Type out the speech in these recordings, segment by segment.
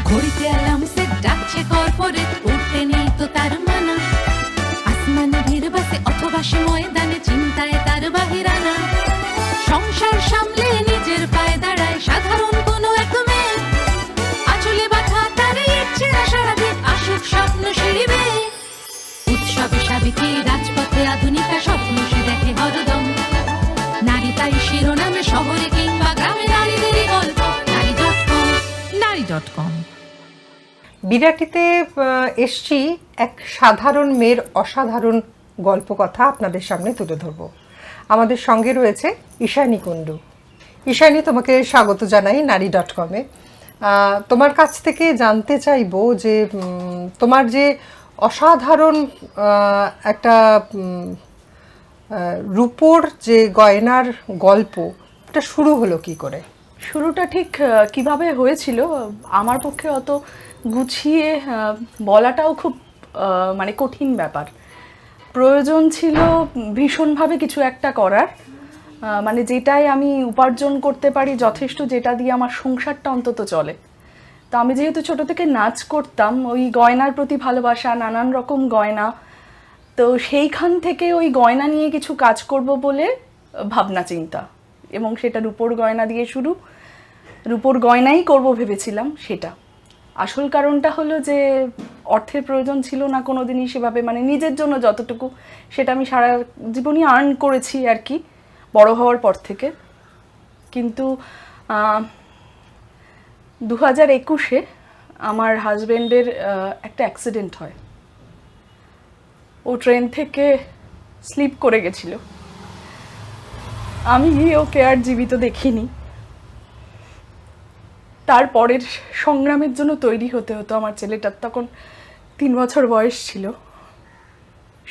ঘড়িতে alarm set ডাকছে corporate, উঠতে নেই তো তার মানা। আসমানে ভিড় বাসে অথবা সে ময়দানে, চিন্তায় তার বাহিরানা। সংসার সামলে নিজের পায়ে দাঁড়ায় সাধারণ কোনো এক মেয়ে, আঁচলে বাঁধা তার ইচ্ছে না সারাদিন আসুক স্বপ্ন সিঁড়িবে। উৎসবে সাবিত্রী, রাজপথে আধুনিকা, স্বপ্ন সে দেখে হরদম। নারী তাই শিরোনামে, শহরে কিংবা গ্রামে নারীদেরই গল্প। নারী.com। বিরাটিতে এসছি এক সাধারণ মেয়ের অসাধারণ গল্প কথা আপনাদের সামনে তুলে ধরব। আমাদের সঙ্গে রয়েছে ঈশানী কুণ্ডু। ঈশানী, তোমাকে স্বাগত জানাই নারী.com-এ। তোমার কাছ থেকে জানতে চাইবো যে তোমার যে অসাধারণ একটা রূপোর যে গয়নার গল্প, এটা শুরু হলো কি করে? শুরুটা ঠিক কিভাবে হয়েছিল আমার পক্ষে অত গুছিয়ে বলাটাও খুব মানে কঠিন ব্যাপার। প্রয়োজন ছিল ভীষণভাবে কিছু একটা করার, মানে যেটাই আমি উপার্জন করতে পারি যথেষ্ট, যেটা দিয়ে আমার সংসারটা অন্তত চলে। তো আমি যেহেতু ছোট থেকে নাচ করতাম, ওই গয়নার প্রতি ভালোবাসা, নানান রকম গয়না, তো সেইখান থেকে ওই গয়না নিয়ে কিছু কাজ করব বলে ভাবনা চিন্তা, এবং সেটা রূপোর গয়না দিয়ে শুরু। রূপোর গয়নাই করব ভেবেছিলাম। সেটা আসল কারণটা হলো যে অর্থের প্রয়োজন ছিল না কোনোদিনই সেভাবে, মানে নিজের জন্য যতটুকু, সেটা আমি সারা জীবনই আর্ন করেছি আর কি, বড় হওয়ার পর থেকে। কিন্তু 2021-এ আমার হাজব্যান্ডের একটা অ্যাক্সিডেন্ট হয়। ও ট্রেন থেকে স্লিপ করে গেছিল। আমি ওকে আর জীবিত দেখিনি। তারপরের সংগ্রামের জন্য তৈরি হতে হতো। আমার ছেলেটার তখন 3 বছর বয়স ছিল।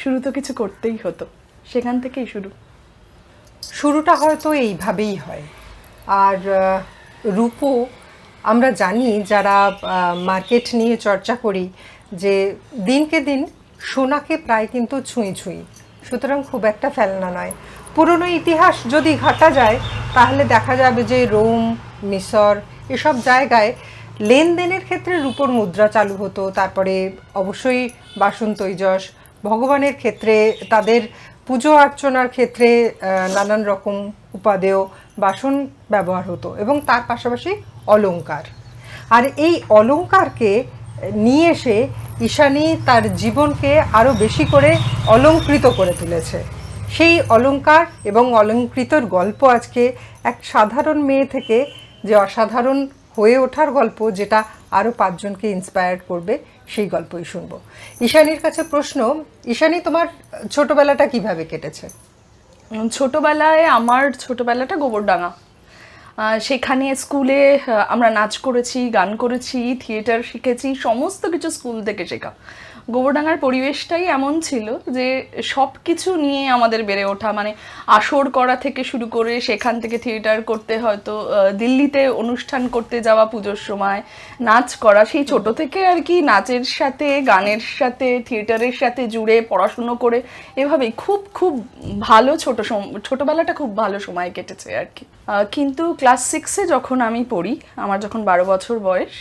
শুরু তো কিছু করতেই হতো, সেখান থেকেই শুরুটা হয়তো এইভাবেই হয়। আর রূপো, আমরা জানি যারা মার্কেট নিয়ে চর্চা করি যে দিনকে দিন সোনাকে প্রায় কিন্তু ছুঁই ছুঁই, সুতরাং খুব একটা ফেলনা নয়। পুরনো ইতিহাস যদি ঘাটা যায় তাহলে দেখা যাবে যে রোম, মিশর এসব জায়গায় লেনদেনের ক্ষেত্রে রূপোর মুদ্রা চালু হতো। তারপরে অবশ্যই বাসন তৈজস, ভগবানের ক্ষেত্রে তাদের পুজো অর্চনার ক্ষেত্রে নানান রকম উপাদেয় বাসন ব্যবহার হতো, এবং তার পাশাপাশি অলংকার। আর এই অলংকারকে নিয়ে এসে ঈশানী তার জীবনকে আরও বেশি করে অলংকৃত করে তুলেছে। সেই অলংকার এবং অলংকৃতর গল্প আজকে এক সাধারণ মেয়ে থেকে যে অসাধারণ হয়ে ওঠার গল্প, যেটা আরও 5 জনকে ইন্সপায়ার করবে, সেই গল্পই শুনবো। ঈশানীর কাছে প্রশ্ন, ঈশানী, তোমার ছোটবেলাটা কিভাবে কেটেছে? ছোটবেলায় আমার ছোটবেলাটা গোবরডাঙ্গা। সেখানে স্কুলে আমরা নাচ করেছি, গান করেছি, থিয়েটার শিখেছি, সমস্ত কিছু স্কুল থেকে শেখা। গোবরডাঙ্গার পরিবেশটাই এমন ছিল যে সব কিছু নিয়ে আমাদের বেড়ে ওঠা, মানে আসর করা থেকে শুরু করে সেখান থেকে থিয়েটার করতে, হয়তো দিল্লিতে অনুষ্ঠান করতে যাওয়া পুজোর সময়, নাচ করা, সেই ছোট থেকে আর কি নাচের সাথে, গানের সাথে, থিয়েটারের সাথে জুড়ে পড়াশুনো করে, এভাবেই খুব খুব ভালো ছোটবেলাটা খুব ভালো সময় কেটেছে আর কি। কিন্তু ক্লাস 6-এ যখন আমি পড়ি, আমার যখন 12 বছর বয়স,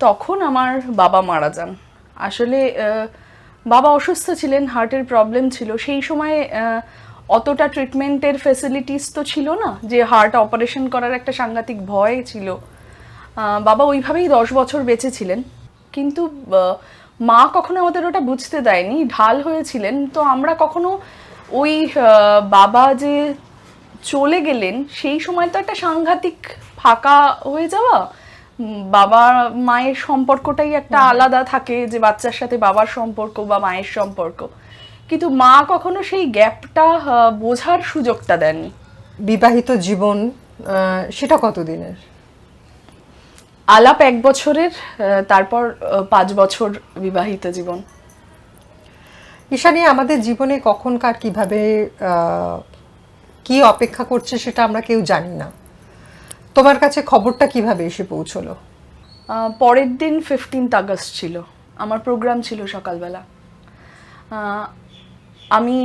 তখন আমার বাবা মারা যান। আসলে বাবা অসুস্থ ছিলেন, হার্টের প্রবলেম ছিল। সেই সময়ে অতটা ট্রিটমেন্টের ফেসিলিটিস তো ছিল না, যে হার্ট অপারেশন করার একটা সাংঘাতিক ভয় ছিল। বাবা ওইভাবেই 10 বছর বেঁচে ছিলেন। কিন্তু মা কখনো আমাদের ওটা বুঝতে দেয়নি, ঢাল হয়েছিলেন। তো আমরা কখনো ওই বাবা যে চলে গেলেন, সেই সময় তো একটা সাংঘাতিক ফাঁকা হয়ে যাওয়া, বাবা মায়ের সম্পর্কটাই একটা আলাদা থাকে, যে বাচ্চার সাথে বাবার সম্পর্ক বা মায়ের সম্পর্ক। কিন্তু মা কখনো সেই গ্যাপটা বোঝার সুযোগটা দেননি। বিবাহিত জীবন সেটা কতদিনের? আলাপ 1 বছরের, তারপর 5 বছর বিবাহিত জীবন। ঈশানী, আমাদের জীবনে কখনকার কিভাবে কি অপেক্ষা করছে সেটা আমরা কেউ জানি না। তোমার কাছে খবরটা কিভাবে এসে পৌঁছলো? পরের দিন 15th আগস্ট ছিল, আমার প্রোগ্রাম ছিল সকালবেলা। আমি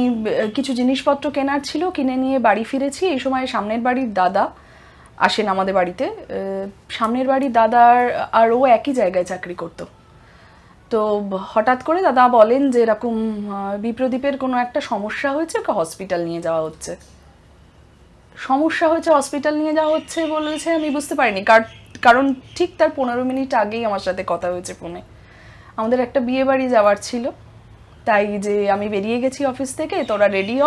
কিছু জিনিসপত্র কেনার ছিল, কিনে নিয়ে বাড়ি ফিরেছি। এই সময় সামনের বাড়ির দাদা আসেন আমাদের বাড়িতে। সামনের বাড়ির দাদার আর ও একই জায়গায় চাকরি করতো। তো হঠাৎ করে দাদা বলেন যে এরকম বিপ্রদীপের কোনো একটা সমস্যা হয়েছে, ওকে হসপিটাল নিয়ে যাওয়া হচ্ছে। সমস্যা হয়েছে, হসপিটাল নিয়ে যাওয়া হচ্ছে বলেছে, আমি বুঝতে পারিনি, কারণ ঠিক তার 15 মিনিট আগেই আমার সাথে কথা হয়েছে ফোনে। আমাদের একটা বিয়ে বাড়ি যাওয়ার ছিল, তাই যে আমি বেরিয়ে গেছি অফিস থেকে, তোরা রেডি হ,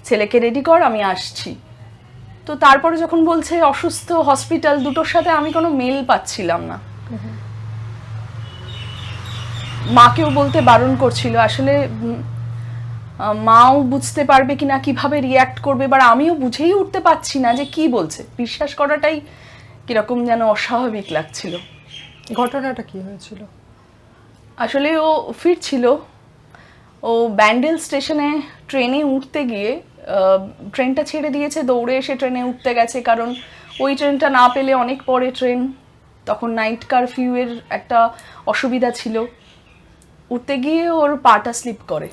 ছেলেকে রেডি কর, আমি আসছি। তো তারপরে যখন বলছে অসুস্থ, হসপিটাল, দুটোর সাথে আমি কোনো মেল পাচ্ছিলাম না। মাকেও বলতে বারণ করছিল, আসলে মাও বুঝতে পারবে কিনা, কিভাবে রিয়্যাক্ট করবে, বা আমিও বুঝেই উঠতে পারছি না যে কি বলছে। বিশ্বাস করাটাই কিরকম যেন অস্বাভাবিক লাগছিল। ঘটনাটা কি হয়েছিল? আসলে ও ফিরছিল, ও ব্যান্ডেল স্টেশনে ট্রেনে উঠতে গিয়ে ট্রেনটা ছেড়ে দিয়েছে, দৌড়ে এসে ট্রেনে উঠতে গেছে, কারণ ওই ট্রেনটা না পেলে অনেক পরে ট্রেন, তখন নাইট কারফিউয়ের একটা অসুবিধা ছিল। উঠতে গিয়ে ওর পাটা স্লিপ করে।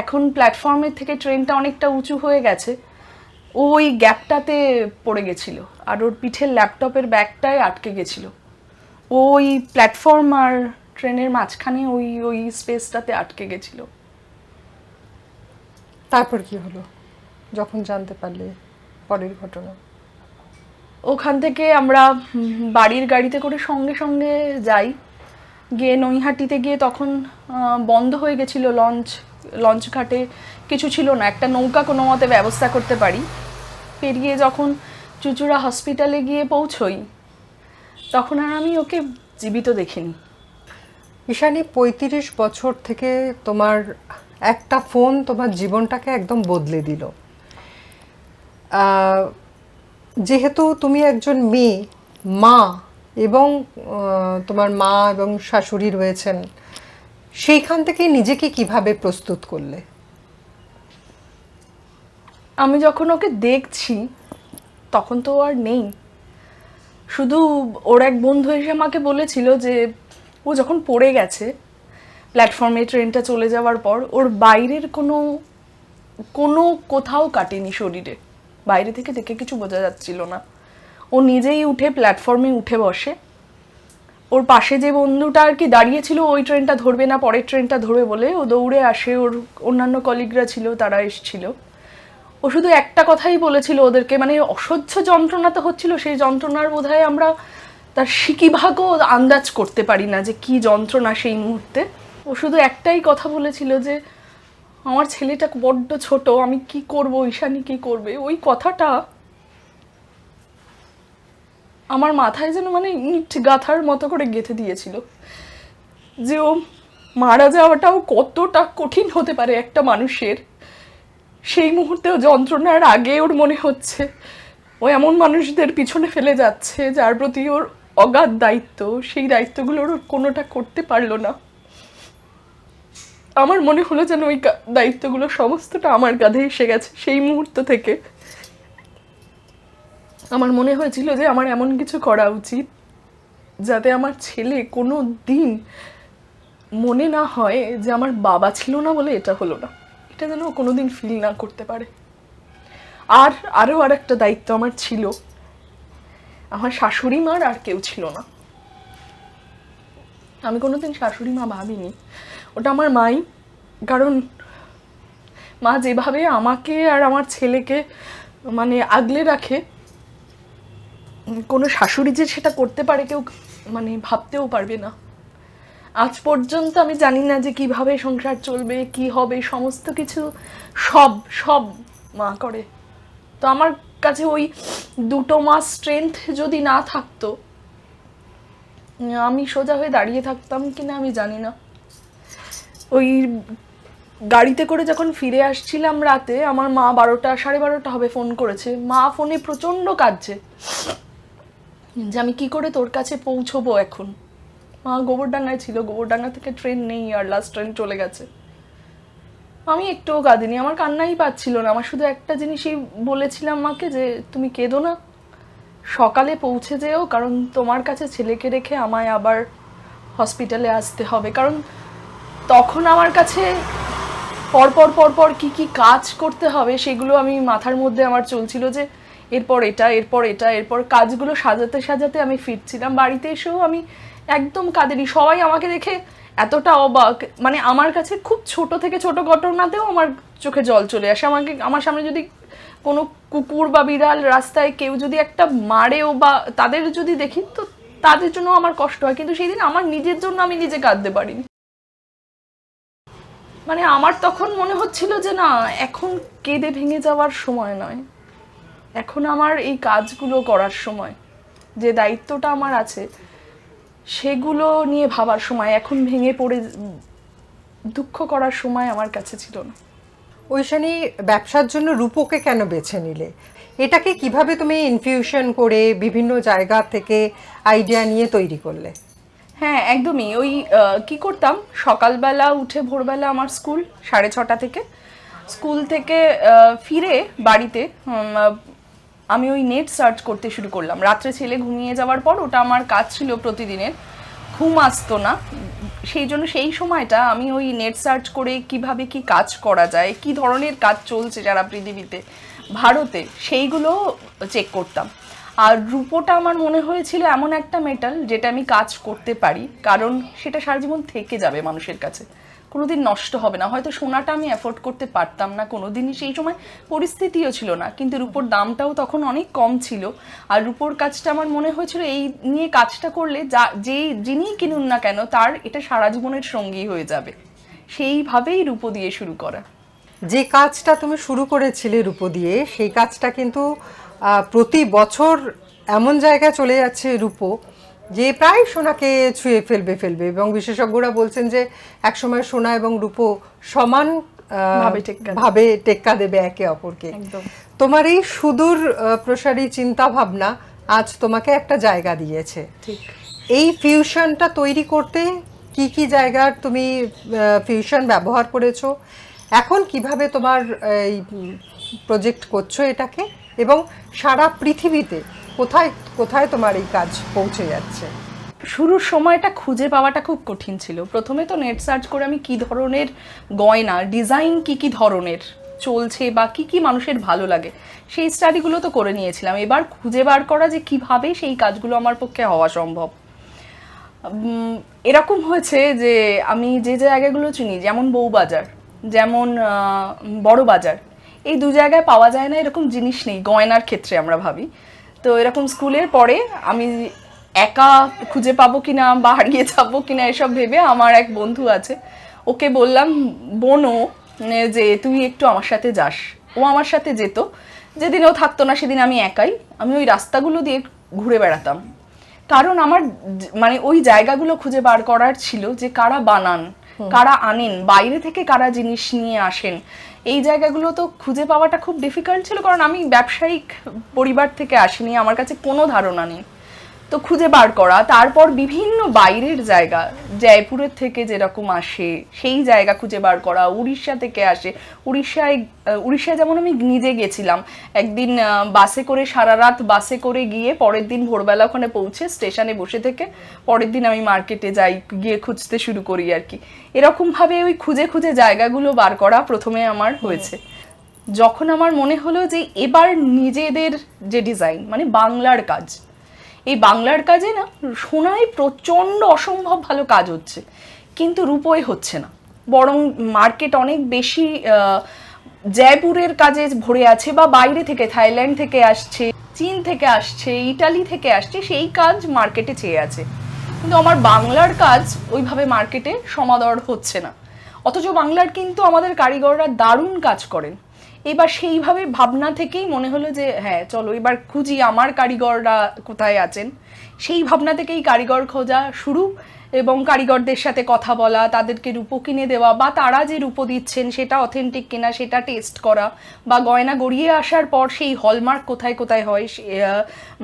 এখন প্ল্যাটফর্মের থেকে ট্রেনটা অনেকটা উঁচু হয়ে গেছে, ও ওই গ্যাপটাতে পড়ে গেছিল, আর ওর পিঠের ল্যাপটপের ব্যাগটায় আটকে গেছিল। ওই প্ল্যাটফর্ম আর ট্রেনের মাঝখানে ওই ওই স্পেসটাতে আটকে গেছিল। তারপর কি হলো যখন জানতে পারলে পরের ঘটনা? ওখান থেকে আমরা বাড়ির গাড়িতে করে সঙ্গে সঙ্গে যাই, গিয়ে নৈহাটিতে গিয়ে তখন বন্ধ হয়ে গেছিল লঞ্চ ঘাটে কিছু ছিল না, একটা নৌকা কোনো মতে ব্যবস্থা করতে পারি। পেরিয়ে যখন চুচুড়া হসপিটালে গিয়ে পৌঁছই, তখন আর আমি ওকে জীবিত দেখিনি। ঈশানী, 35 বছর থেকে তোমার একটা ফোন তোমার জীবনটাকে একদম বদলে দিল। যেহেতু তুমি একজন মেয়ে, মা, এবং তোমার মা এবং শাশুড়ি রয়েছেন, সেইখান থেকে নিজেকে কিভাবে প্রস্তুত করলে? আমি যখন ওকে দেখছি তখন তো আর নেই, শুধু ওর এক বন্ধু এসে আমাকে বলেছিল যে ও যখন পড়ে গেছে প্ল্যাটফর্মে ট্রেনটা চলে যাওয়ার পর, ওর বাইরের কোনো কোথাও কাটেনি শরীরে, বাইরে থেকে দেখে কিছু বোঝা যাচ্ছিল না। ও নিজেই উঠে প্ল্যাটফর্মে উঠে বসে, ওর পাশে যে বন্ধুটা আর কি দাঁড়িয়েছিল ওই ট্রেনটা ধরবে না পরের ট্রেনটা ধরবে বলে, ও দৌড়ে আসে, ওর অন্যান্য কলিগরা ছিল তারা এসেছিল। ও শুধু একটা কথাই বলেছিল ওদেরকে, মানে অসহ্য যন্ত্রণা তো হচ্ছিল, সেই যন্ত্রণার বোধহয় আমরা তার সিকিভাগও আন্দাজ করতে পারি না যে কি যন্ত্রণা সেই মুহূর্তে। ও শুধু একটাই কথা বলেছিল যে আমার ছেলেটা বড্ড ছোট, আমি কি করব, ঈশানী কি করবে। ওই কথাটা আমার মাথায় যেন মানে ইট গাথার মতো করে গেঁথে দিয়েছিল, যে ও মারা যাওয়াটাও কতটা কঠিন হতে পারে একটা মানুষের। সেই মুহূর্তেও যন্ত্রণার আগে ওর মনে হচ্ছে ও এমন মানুষদের পিছনে ফেলে যাচ্ছে যার প্রতি ওর অগাধ দায়িত্ব, সেই দায়িত্বগুলোর কোনোটা করতে পারলো না। আমার মনে হলো যেন ওই দায়িত্বগুলো সমস্তটা আমার কাঁধে এসে গেছে। সেই মুহূর্ত থেকে আমার মনে হয়েছিল যে আমার এমন কিছু করা উচিত যাতে আমার ছেলে কোনো দিন মনে না হয় যে আমার বাবা ছিল না বলে এটা হলো না, এটা যেন কোনোদিন ফিল না করতে পারে। আর আরও একটা দায়িত্ব আমার ছিল, আমার শাশুড়ি মার আর কেউ ছিল না। আমি কোনোদিন শাশুড়ি মা ভাবিনি, ওটা আমার মাই। কারণ মা যেভাবে আমাকে আর আমার ছেলেকে মানে আগলে রাখে, কোনো শাশুড়ি যে সেটা করতে পারে কেউ মানে ভাবতেও পারবে না। আজ পর্যন্ত আমি জানি না যে কিভাবে সংসার চলবে, কি হবে, সমস্ত কিছু সব মা করে। তো আমার কাছে ওই 2 মাস স্ট্রেংথ যদি না থাকতো, আমি সোজা হয়ে দাঁড়িয়ে থাকতাম কিনা আমি জানি না। ওই গাড়িতে করে যখন ফিরে আসছিলাম রাতে, আমার মা 12টা 12:30 হবে ফোন করেছে। মা ফোনে প্রচণ্ড কাঁদছে যে আমি কি করে তোর কাছে পৌঁছবো এখন। মা গোবরডাঙ্গায় ছিল, গোবরডাঙ্গা থেকে ট্রেন নেই, আর লাস্ট ট্রেন চলে গেছে। আমি একটুও কাঁদিনি, আমার কান্নাই পাচ্ছিল না। আমার শুধু একটা জিনিসই বলেছিলাম মাকে যে তুমি কেঁদো না, সকালে পৌঁছে যেও, কারণ তোমার কাছে ছেলেকে রেখে আমায় আবার হসপিটালে আসতে হবে। কারণ তখন আমার কাছে পরপর কি কাজ করতে হবে সেগুলো আমি মাথার মধ্যে আমার চলছিল, যে এরপর এটা, এরপর এটা, এরপর কাজগুলো সাজাতে সাজাতে আমি ফিরছিলাম, বাড়িতে এসেও আমি একদম কাঁদেনি। সবাই আমাকে দেখে এতটা অবাক, মানে আমার কাছে খুব ছোট থেকে ছোট ঘটনাতেও আমার চোখে জল চলে আসে। আমার সামনে যদি কোনো কুকুর বা বিড়াল রাস্তায় কেউ যদি একটা মারেও বা তাদের যদি দেখি, তো তাদের জন্য আমার কষ্ট হয়, কিন্তু সেই দিন আমার নিজের জন্য আমি নিজে কাঁদতে পারিনি। মানে আমার তখন মনে হচ্ছিল যে না, এখন কেঁদে ভেঙে যাওয়ার সময় নয়, এখন আমার এই কাজগুলো করার সময়, যে দায়িত্বটা আমার আছে সেগুলো নিয়ে ভাবার সময়। এখন ভেঙে পড়ে দুঃখ করার সময় আমার কাছে ছিল না। ঐশানী, ব্যবসার জন্য রূপোকে কেন বেছে নিলে? এটাকে কিভাবে তুমি ইনফিউশন করে বিভিন্ন জায়গা থেকে আইডিয়া নিয়ে তৈরি করলে? হ্যাঁ, একদমই। ওই কি করতাম, সকালবেলা উঠে ভোরবেলা আমার স্কুল 6:30 থেকে, স্কুল থেকে ফিরে বাড়িতে আমি ওই নেট সার্চ করতে শুরু করলাম। রাত্রে ছেলে ঘুমিয়ে যাওয়ার পর ওটা আমার কাজ ছিল প্রতিদিনের, ঘুম আসতো না, সেই জন্য সেই সময়টা আমি ওই নেট সার্চ করে কিভাবে কি কাজ করা যায়, কি ধরনের কাজ চলছে সারা পৃথিবীতে, ভারতে, সেইগুলো চেক করতাম। আর রূপোটা আমার মনে হয়েছিল এমন একটা মেটাল যেটা আমি কাজ করতে পারি, কারণ সেটা সারা জীবন থেকে যাবে মানুষের কাছে, কোনোদিন নষ্ট হবে না। হয়তো সোনাটা আমি অ্যাফোর্ড করতে পারতাম না কোনোদিনই, সেই সময় পরিস্থিতিও ছিল না, কিন্তু রূপোর দামটাও তখন অনেক কম ছিল। আর রূপোর কাজটা আমার মনে হয়েছিল এই নিয়ে কাজটা করলে যিনিই কিনুন না কেন তার এটা সারা জীবনের সঙ্গী হয়ে যাবে, সেইভাবেই রূপো দিয়ে শুরু করা। যে কাজটা তুমি শুরু করেছিলে রূপো দিয়ে, সেই কাজটা কিন্তু প্রতি বছর এমন জায়গায় চলে যাচ্ছে রূপো যে প্রায় সোনাকে ছুঁয়ে ফেলবে, এবং বিশেষজ্ঞরা বলছেন যে একসময় সোনা এবং রূপো সমান ভাবে টেক্কা দেবে একে অপরকে। তোমার এই সুদূর প্রসারী চিন্তা ভাবনা আজ তোমাকে একটা জায়গা দিয়েছে। ঠিক। এই ফিউশনটা তৈরি করতে কি কি জায়গার তুমি ফিউশন ব্যবহার করেছো, এখন কিভাবে তোমার এই প্রজেক্ট করছো এটাকে, এবং সারা পৃথিবীতে কোথায় কোথায় তোমার এই কাজ পৌঁছে যাচ্ছে? শুরুর সময়টা খুঁজে পাওয়াটা খুব কঠিন ছিল। প্রথমে তো নেট সার্চ করে আমি কি ধরনের গয়না ডিজাইন কি ধরনের চলছে বা কি মানুষের ভালো লাগে সেই স্টাডিগুলো তো করে নিয়েছিলাম। এবার খুঁজে বার করা যে কিভাবে সেই কাজগুলো আমার পক্ষে হওয়া সম্ভব। এরকম হয়েছে যে আমি যে জায়গাগুলো চিনি, যেমন বউবাজার, যেমন বড় বাজার, এই দু জায়গায় পাওয়া যায় না এরকম জিনিস নেই গয়নার ক্ষেত্রে আমরা ভাবি। তো এরকম স্কুলের পরে আমি একা খুঁজে পাবো কিনা বা হারিয়ে যাবো কিনা এসব ভেবে আমার এক বন্ধু আছে, ওকে বললাম বোনও যে তুই একটু আমার সাথে যাস। ও আমার সাথে যেত, যেদিন ও থাকতো না সেদিন আমি একাই আমি ওই রাস্তাগুলো দিয়ে ঘুরে বেড়াতাম, কারণ আমার মানে ওই জায়গাগুলো খুঁজে বার করার ছিল যে কারা বানান, কারা আনেন, বাইরে থেকে কারা জিনিস নিয়ে আসেন। এই জায়গাগুলো তো খুঁজে পাওয়াটা খুব ডিফিকাল্ট ছিল, কারণ আমি ব্যবসায়িক পরিবার থেকে আসিনি, আমার কাছে কোনো ধারণা নেই। তো খুঁজে বার করা, তারপর বিভিন্ন বাইরের জায়গা, জয়পুরের থেকে যেরকম আসে সেই জায়গা খুঁজে বার করা, উড়িষ্যা থেকে আসে, উড়িষ্যায় যেমন আমি নিজে গেছিলাম একদিন বাসে করে, সারা রাত বাসে করে গিয়ে পরের দিন ভোরবেলা ওখানে পৌঁছে স্টেশনে বসে থেকে পরের দিন আমি মার্কেটে যাই, গিয়ে খুঁজতে শুরু করি আর কি। এরকমভাবে ওই খুঁজে খুঁজে জায়গাগুলো বার করা প্রথমে আমার হয়েছে। যখন আমার মনে হলো যে এবার নিজেদের যে ডিজাইন, মানে বাংলার কাজ, এই বাংলার কাজে না সোনায় প্রচণ্ড অসম্ভব ভালো কাজ হচ্ছে, কিন্তু রূপোয় হচ্ছে না, বরং মার্কেট অনেক বেশি জয়পুরের কাজে ভরে আছে, বা বাইরে থেকে থাইল্যান্ড থেকে আসছে, চীন থেকে আসছে, ইটালি থেকে আসছে, সেই কাজ মার্কেটে চেয়ে আছে, কিন্তু আমার বাংলার কাজ ওইভাবে মার্কেটে সমাদর হচ্ছে না। অথচ বাংলার কিন্তু আমাদের কারিগররা দারুণ কাজ করেন। এবার সেইভাবে ভাবনা থেকেই মনে হলো যে হ্যাঁ চলো এবার খুঁজি আমার কারিগররা কোথায় আছেন। সেই ভাবনা থেকেই কারিগর খোঁজা শুরু, এবং কারিগরদের সাথে কথা বলা, তাদেরকে রূপো কিনে দেওয়া, বা তারা যে রূপো দিচ্ছেন সেটা অথেন্টিক কিনা সেটা টেস্ট করা, বা গয়না গড়িয়ে আসার পর সেই হলমার্ক কোথায় কোথায় হয়,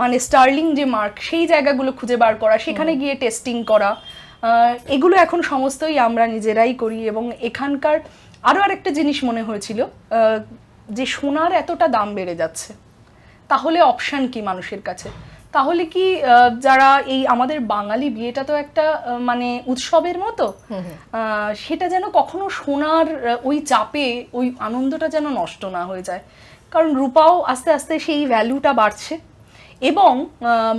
মানে স্টার্লিং যে মার্ক, সেই জায়গাগুলো খুঁজে বার করা, সেখানে গিয়ে টেস্টিং করা, এগুলো এখন সমস্তই আমরা নিজেরাই করি। এবং এখানকার আরও আরেকটা জিনিস মনে হয়েছিল যে সোনার এতটা দাম বেড়ে যাচ্ছে, তাহলে অপশান কি মানুষের কাছে? তাহলে কি যারা এই আমাদের বাঙালি বিয়েটা তো একটা মানে উৎসবের মতো, সেটা যেন কখনো সোনার ওই চাপে ওই আনন্দটা যেন নষ্ট না হয়ে যায়। কারণ রূপাও আস্তে আস্তে সেই ভ্যালুটা বাড়ছে এবং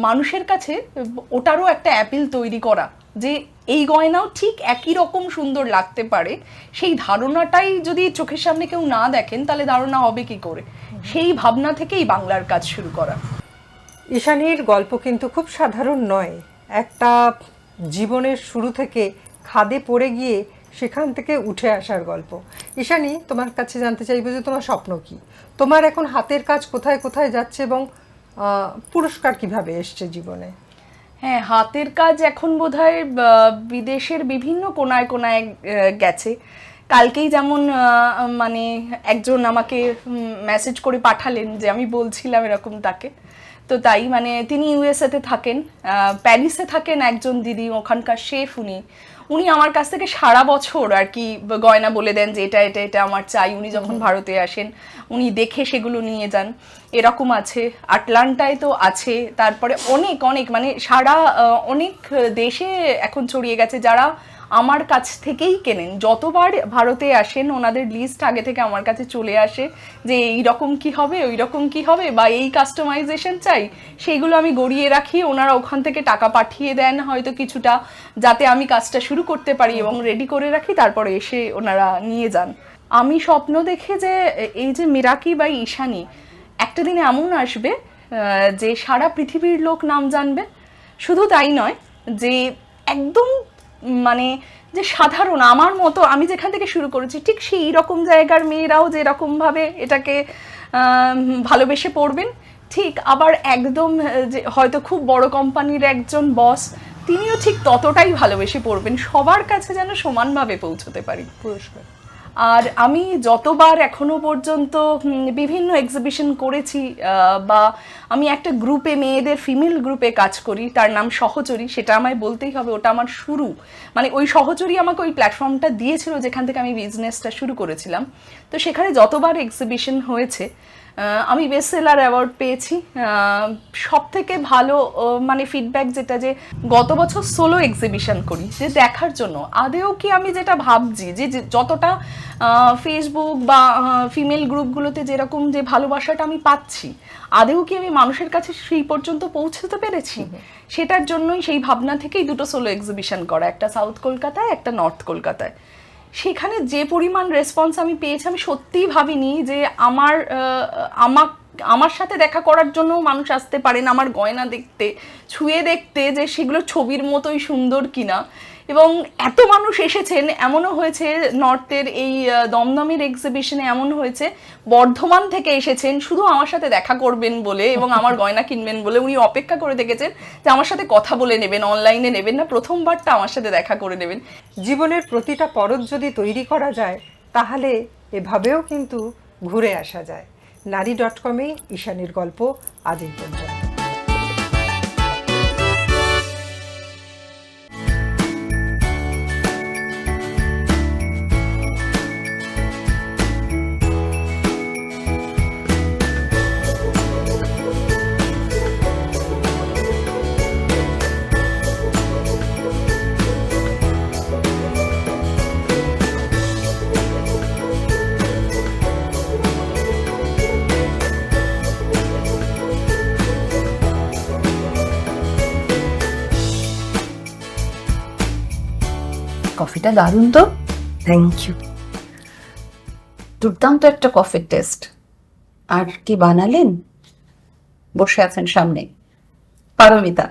মানুষের কাছে ওটারও একটা অ্যাপিল তৈরি করা যে এই গয়নাও ঠিক একই রকম সুন্দর লাগতে পারে, সেই ধারণাটাই যদি চোখের সামনে কেউ না দেখেন তাহলে ধারণা হবে কি করে, সেই ভাবনা থেকেই বাংলার কাজ শুরু করা। ঈশানীর গল্প কিন্তু খুব সাধারণ নয়, একটা জীবনের শুরু থেকে খাদে পড়ে গিয়ে সেখান থেকে উঠে আসার গল্প। ঈশানী, তোমার কাছে জানতে চাইবো যে তোমার স্বপ্ন কি, তোমার এখন হাতের কাজ কোথায় কোথায় যাচ্ছে এবং পুরস্কার কিভাবে এসছে জীবনে? হ্যাঁ, হাতের কাজ এখন বোধহয় বিদেশের বিভিন্ন কোনায় কোনায় গেছে। কালকেই যেমন মানে একজন আমাকে মেসেজ করে পাঠালেন যে আমি বলছিলাম এরকম তাকে, তো তাই মানে তিনি ইউএসএতে থাকেন, প্যারিসে থাকেন একজন দিদি, ওখানকার শেফ উনি আমার কাছ থেকে সারা বছর আর কি গয়না বলে দেন যে এটা এটা এটা আমার চাই। উনি যখন ভারতে আসেন উনি দেখে সেগুলো নিয়ে যান, এরকম আছে। আটলান্টায় তো আছে, তারপরে অনেক অনেক মানে সারা অনেক দেশে এখন ছড়িয়ে গেছে যারা আমার কাছ থেকেই কেনেন। যতবার ভারতে আসেন ওনাদের লিস্ট আগে থেকে আমার কাছে চলে আসে যে এই রকম কি হবে, ওই রকম কি হবে, বা এই কাস্টমাইজেশন চাই, সেইগুলো আমি গড়িয়ে রাখি। ওনারা ওখান থেকে টাকা পাঠিয়ে দেন হয়তো কিছুটা, যাতে আমি কাজটা শুরু করতে পারি এবং রেডি করে রাখি, তারপরে এসে ওনারা নিয়ে যান। আমি স্বপ্ন দেখে যে এই যে মিরাকি বা ঈশানী একটা দিন এমন আসবে যে সারা পৃথিবীর লোক নাম জানবে। শুধু তাই নয়, যে একদম মানে যে সাধারণ আমার মতো আমি যেখান থেকে শুরু করেছি ঠিক সেই রকম জায়গার মেয়েরাও যেরকমভাবে এটাকে ভালোবেসে পড়বেন, ঠিক আবার একদম যে হয়তো খুব বড় কোম্পানির একজন বস তিনিও ঠিক ততটাই ভালোবেসে পড়বেন, সবার কাছে যেন সমানভাবে পৌঁছতে পারি পুরস্কার। আর আমি যতবার এখনো পর্যন্ত বিভিন্ন এক্সিবিশন করেছি, বা আমি একটা গ্রুপে মেয়েদের ফিমেল গ্রুপে কাজ করি, তার নাম সহচরী, সেটা আমায় বলতেই হবে, ওটা আমার শুরু। মানে ওই সহচরী আমাকে ওই প্ল্যাটফর্মটা দিয়েছিল যেখান থেকে আমি বিজনেসটা শুরু করেছিলাম। তো সেখানে যতবার এক্সিবিশন হয়েছে আমি বেস্ট সেলার অ্যাওয়ার্ড পেয়েছি। সব থেকে ভালো মানে ফিডব্যাক যেটা, যে গত বছর সোলো এক্সিবিশন করি যে দেখার জন্য আদেও কি আমি যেটা ভাবছি যে যতটা ফেসবুক বা ফিমেল গ্রুপগুলোতে যেরকম যে ভালোবাসাটা আমি পাচ্ছি, আদেও কি আমি মানুষের কাছে সেই পর্যন্ত পৌঁছতে পেরেছি, সেটার জন্যই সেই ভাবনা থেকেই দুটো সোলো এক্সিবিশন করা, একটা সাউথ কলকাতায় একটা নর্থ কলকাতায়। সেখানে যে পরিমাণ রেসপন্স আমি পেয়েছি আমি সত্যিই ভাবিনি যে আমার সাথে দেখা করার জন্য মানুষ আসতে পারেন, আমার গয়না দেখতে, ছুঁয়ে দেখতে যে সেগুলো ছবির মতোই সুন্দর কিনা। এবং এত মানুষ এসেছেন, এমনও হয়েছে নর্থের এই দমদমের এক্সিবিশনে এমন হয়েছে বর্ধমান থেকে এসেছেন শুধু আমার সাথে দেখা করবেন বলে এবং আমার গয়না কিনবেন বলে। উনি অপেক্ষা করে দেখেছেন যে আমার সাথে কথা বলে নেবেন, অনলাইনে নেবেন না, প্রথমবারটা আমার সাথে দেখা করে নেবেন। জীবনের প্রতিটা পরত যদি তৈরি করা যায় তাহলে এভাবেও কিন্তু ঘুরে আসা যায়। নারী.com-এ ঈশানীর গল্প আজ এই পর্যন্ত। কফিটা দারুণ তো, থ্যাংক ইউ। দুর্দান্ত একটা কফির টেস্ট। আর কি বানালেন? বসে আছেন সামনে পারমিতা।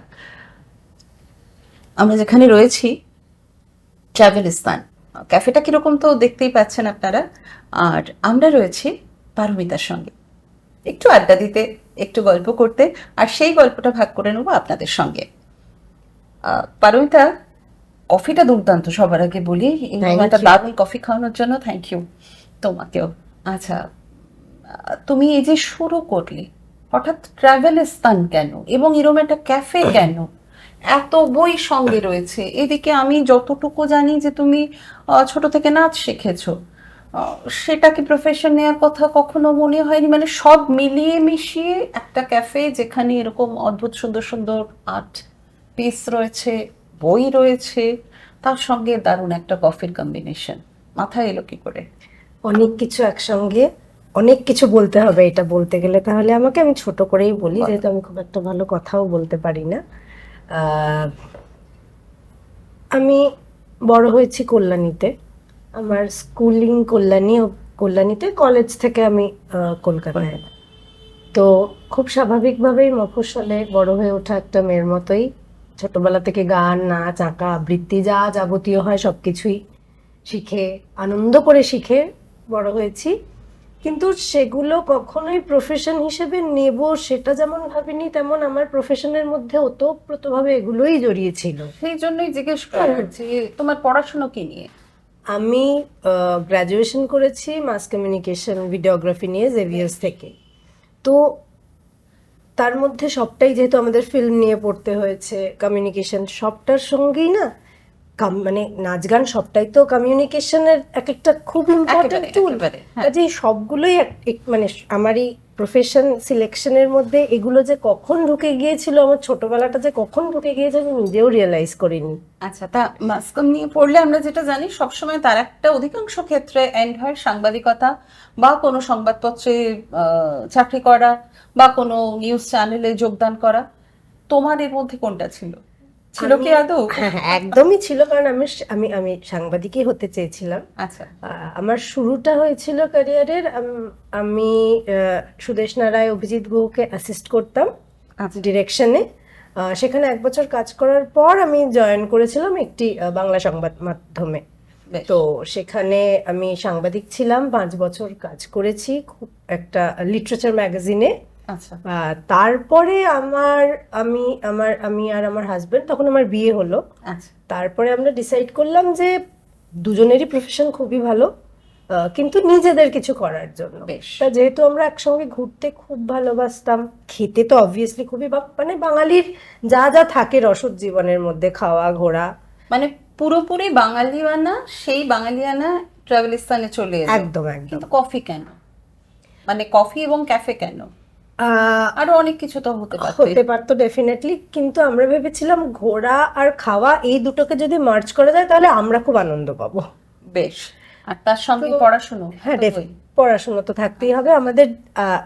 আমরা যেখানে রয়েছি ট্রাভেলিস্তান, ক্যাফেটা কিরকম তো দেখতেই পাচ্ছেন আপনারা। আর আমরা রয়েছি পারমিতার সঙ্গে একটু আড্ডা দিতে, একটু গল্প করতে, আর সেই গল্পটা ভাগ করে নেবো আপনাদের সঙ্গে। পারমিতা, কফিটা দুর্দান্ত, সবার আগে বলি। একটা দারুণ কফি খাওয়ানোর জন্য থ্যাংক ইউ তোমাকেও। আচ্ছা, তুমি এই যে শুরু করলে, হঠাৎ ট্রাভেলিস্তান কেন এবং এরকম একটা ক্যাফে কেন? এত বই সঙ্গে রয়েছে, এদিকে আমি যতটুকু জানি যে তুমি ছোট থেকে নাচ শিখেছো, সেটা কি প্রফেশন নেওয়ার কথা কখনো মনে হয়নি? মানে সব মিলিয়ে মিশিয়ে একটা ক্যাফে যেখানে এরকম অদ্ভুত সুন্দর সুন্দর আর্ট পিস রয়েছে, বই রয়েছে, তার সঙ্গে দারুণ একটা কফির কম্বিনেশন, মাথায় এলো কি করে? অনেক কিছু একসঙ্গে। অনেক কিছু বলতে হবে এটা বলতে গেলে, তাহলে আমাকে আমি ছোট করেই বলি, যেহেতু আমি খুব একটা ভালো কথাও বলতে পারি না। আহ, আমি বড় হয়েছি কল্যাণীতে, আমার স্কুলিং কল্যাণীতে, কলেজ থেকে আমি কলকাতায়। তো খুব স্বাভাবিকভাবেই মফস্বলে বড় হয়ে ওঠা একটা মেয়ের মতোই ছোটবেলা থেকে গান, নাচ, আঁকা, আবৃত্তি যা যাবতীয় হয় সবকিছুই শিখে, আনন্দ করে শিখে বড় হয়েছি। কিন্তু সেগুলো কখনোই প্রফেশন হিসেবে নেব সেটা যেমন ভাবিনি, তেমন আমার প্রফেশনের মধ্যে ওতপ্রোতভাবে এগুলোই জড়িয়ে ছিল। সেই জন্যই জিজ্ঞেস করা যে তোমার পড়াশোনা কি নিয়ে? আমি গ্র্যাজুয়েশন করেছি মাস কমিউনিকেশন ভিডিওগ্রাফি নিয়ে জেভিয়ার্স থেকে। তো তার মধ্যে সবটাই যেহেতু আমাদের ফিল্ম নিয়ে পড়তে হয়েছে, কমিউনিকেশন সবটার সঙ্গেই না, মানে নাচ গান সবটাই তো কমিউনিকেশনের এক একটা খুব ইম্পর্টেন্ট টুল। কাজেই সবগুলোই মানে আমার এই প্রফেশন সিলেকশনের মধ্যে এগুলো যে কখন ঢুকে গিয়েছিল, আমার ছোটবেলাটা যে কখন ঢুকে গিয়েছে আমি নিজেও রিয়েলাইজ করিনি। আচ্ছা, তা মাস কম নিয়ে পড়লে আমরা যেটা জানি সবসময় তার একটা অধিকাংশ ক্ষেত্রে এন্ড হয় সাংবাদিকতা, বা কোনো সংবাদপত্রে চাকরি করা, বা কোনো নিউজ চ্যানেলে যোগদান করা। তোমার এর মধ্যে কোনটা ছিল? ছিল কি আদৌ? হ্যাঁ, একদমই ছিল, কারণ আমি আমি সাংবাদিকই হতে চেয়েছিলাম। আচ্ছা, আমার শুরুটা হয়েছিল ক্যারিয়ারের, আমি সুদেষ্ণা রায়, অভিজিৎ গুহকে অ্যাসিস্ট করতাম ডিরেকশনে। সেখানে 1 বছর কাজ করার পর আমি জয়েন করেছিলাম একটি বাংলা সংবাদ মাধ্যমে। তো সেখানে আমি সাংবাদিক ছিলাম, 5 বছর কাজ করেছি খুব একটা লিটারেচার ম্যাগাজিনে। আচ্ছা, তারপরে আমি আর আমার হাজবেন্ড, তখন আমার বিয়ে হলো। আচ্ছা, তারপরে আমরা ডিসাইড করলাম যে দুজনেরই প্রফেশন খুবই ভালো, কিন্তু নিজেদের কিছু করার জন্য। বেশ। তা যেহেতু আমরা একসঙ্গে ঘুরতে খুব ভালোবাসতাম, খেতে তো অবভিয়াসলি খুবই মানে বাঙালির যা যা থাকে রসদ জীবনের মধ্যে, খাওয়া ঘোরা, মানে পুরোপুরি বাঙালিয়ানা, সেই বাঙালিয়ানা ট্রাভেলিস্তানে চলে এলো। একদম একদম। কিন্তু কফি কেন? মানে কফি এবং ক্যাফে কেন? আরো অনেক কিছু তো হতে পারতো ডেফিনেটলি, কিন্তু আমরা ভেবেছিলাম ঘোরা আর খাওয়া এই দুটোকে যদি মার্জ করা যায় তাহলে আমরা খুব আনন্দ পাবো। বেশ। আর তার সঙ্গে পড়াশোনা? হ্যাঁ, পড়াশোনা তো থাকতেই হবে আমাদের।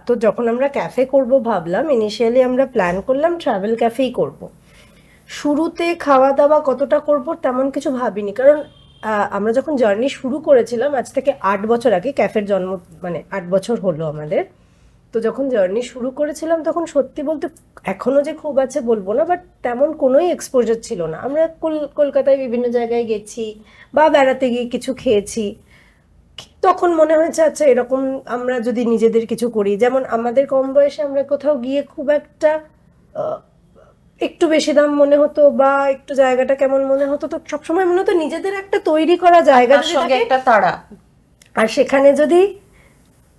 তো যখন আমরা ক্যাফে করব ভাবলাম, ইনিশিয়ালি আমরা প্ল্যান করলাম ট্রাভেল ক্যাফেই করব। শুরুতে খাওয়া দাওয়া কতটা করব তেমন কিছু ভাবিনি, কারণ আমরা যখন জার্নি শুরু করেছিলাম আজ থেকে 8 বছর আগে, ক্যাফের জন্ম মানে 8 বছর হলো আমাদের। তো যখন জার্নি শুরু করেছিলাম তখন সত্যি বলতে এখনো যে খুব আছে বলবো না, বাট তেমন কোনোই এক্সপোজার ছিল না। আমরা কলকাতায় বিভিন্ন জায়গায় গেছি বা বেড়াতে গিয়ে কিছু খেয়েছি, তখন মনে হয়েছে আচ্ছা এরকম আমরা যদি নিজেদের কিছু করি, যেমন আমাদের কম বয়সে আমরা কোথাও গিয়ে খুব একটা একটু বেশি দাম মনে হতো বা একটু জায়গাটা কেমন মনে হতো, তো সবসময় মনে হতো নিজেদের একটা তৈরি করা জায়গা একটা তাড়া, আর সেখানে যদি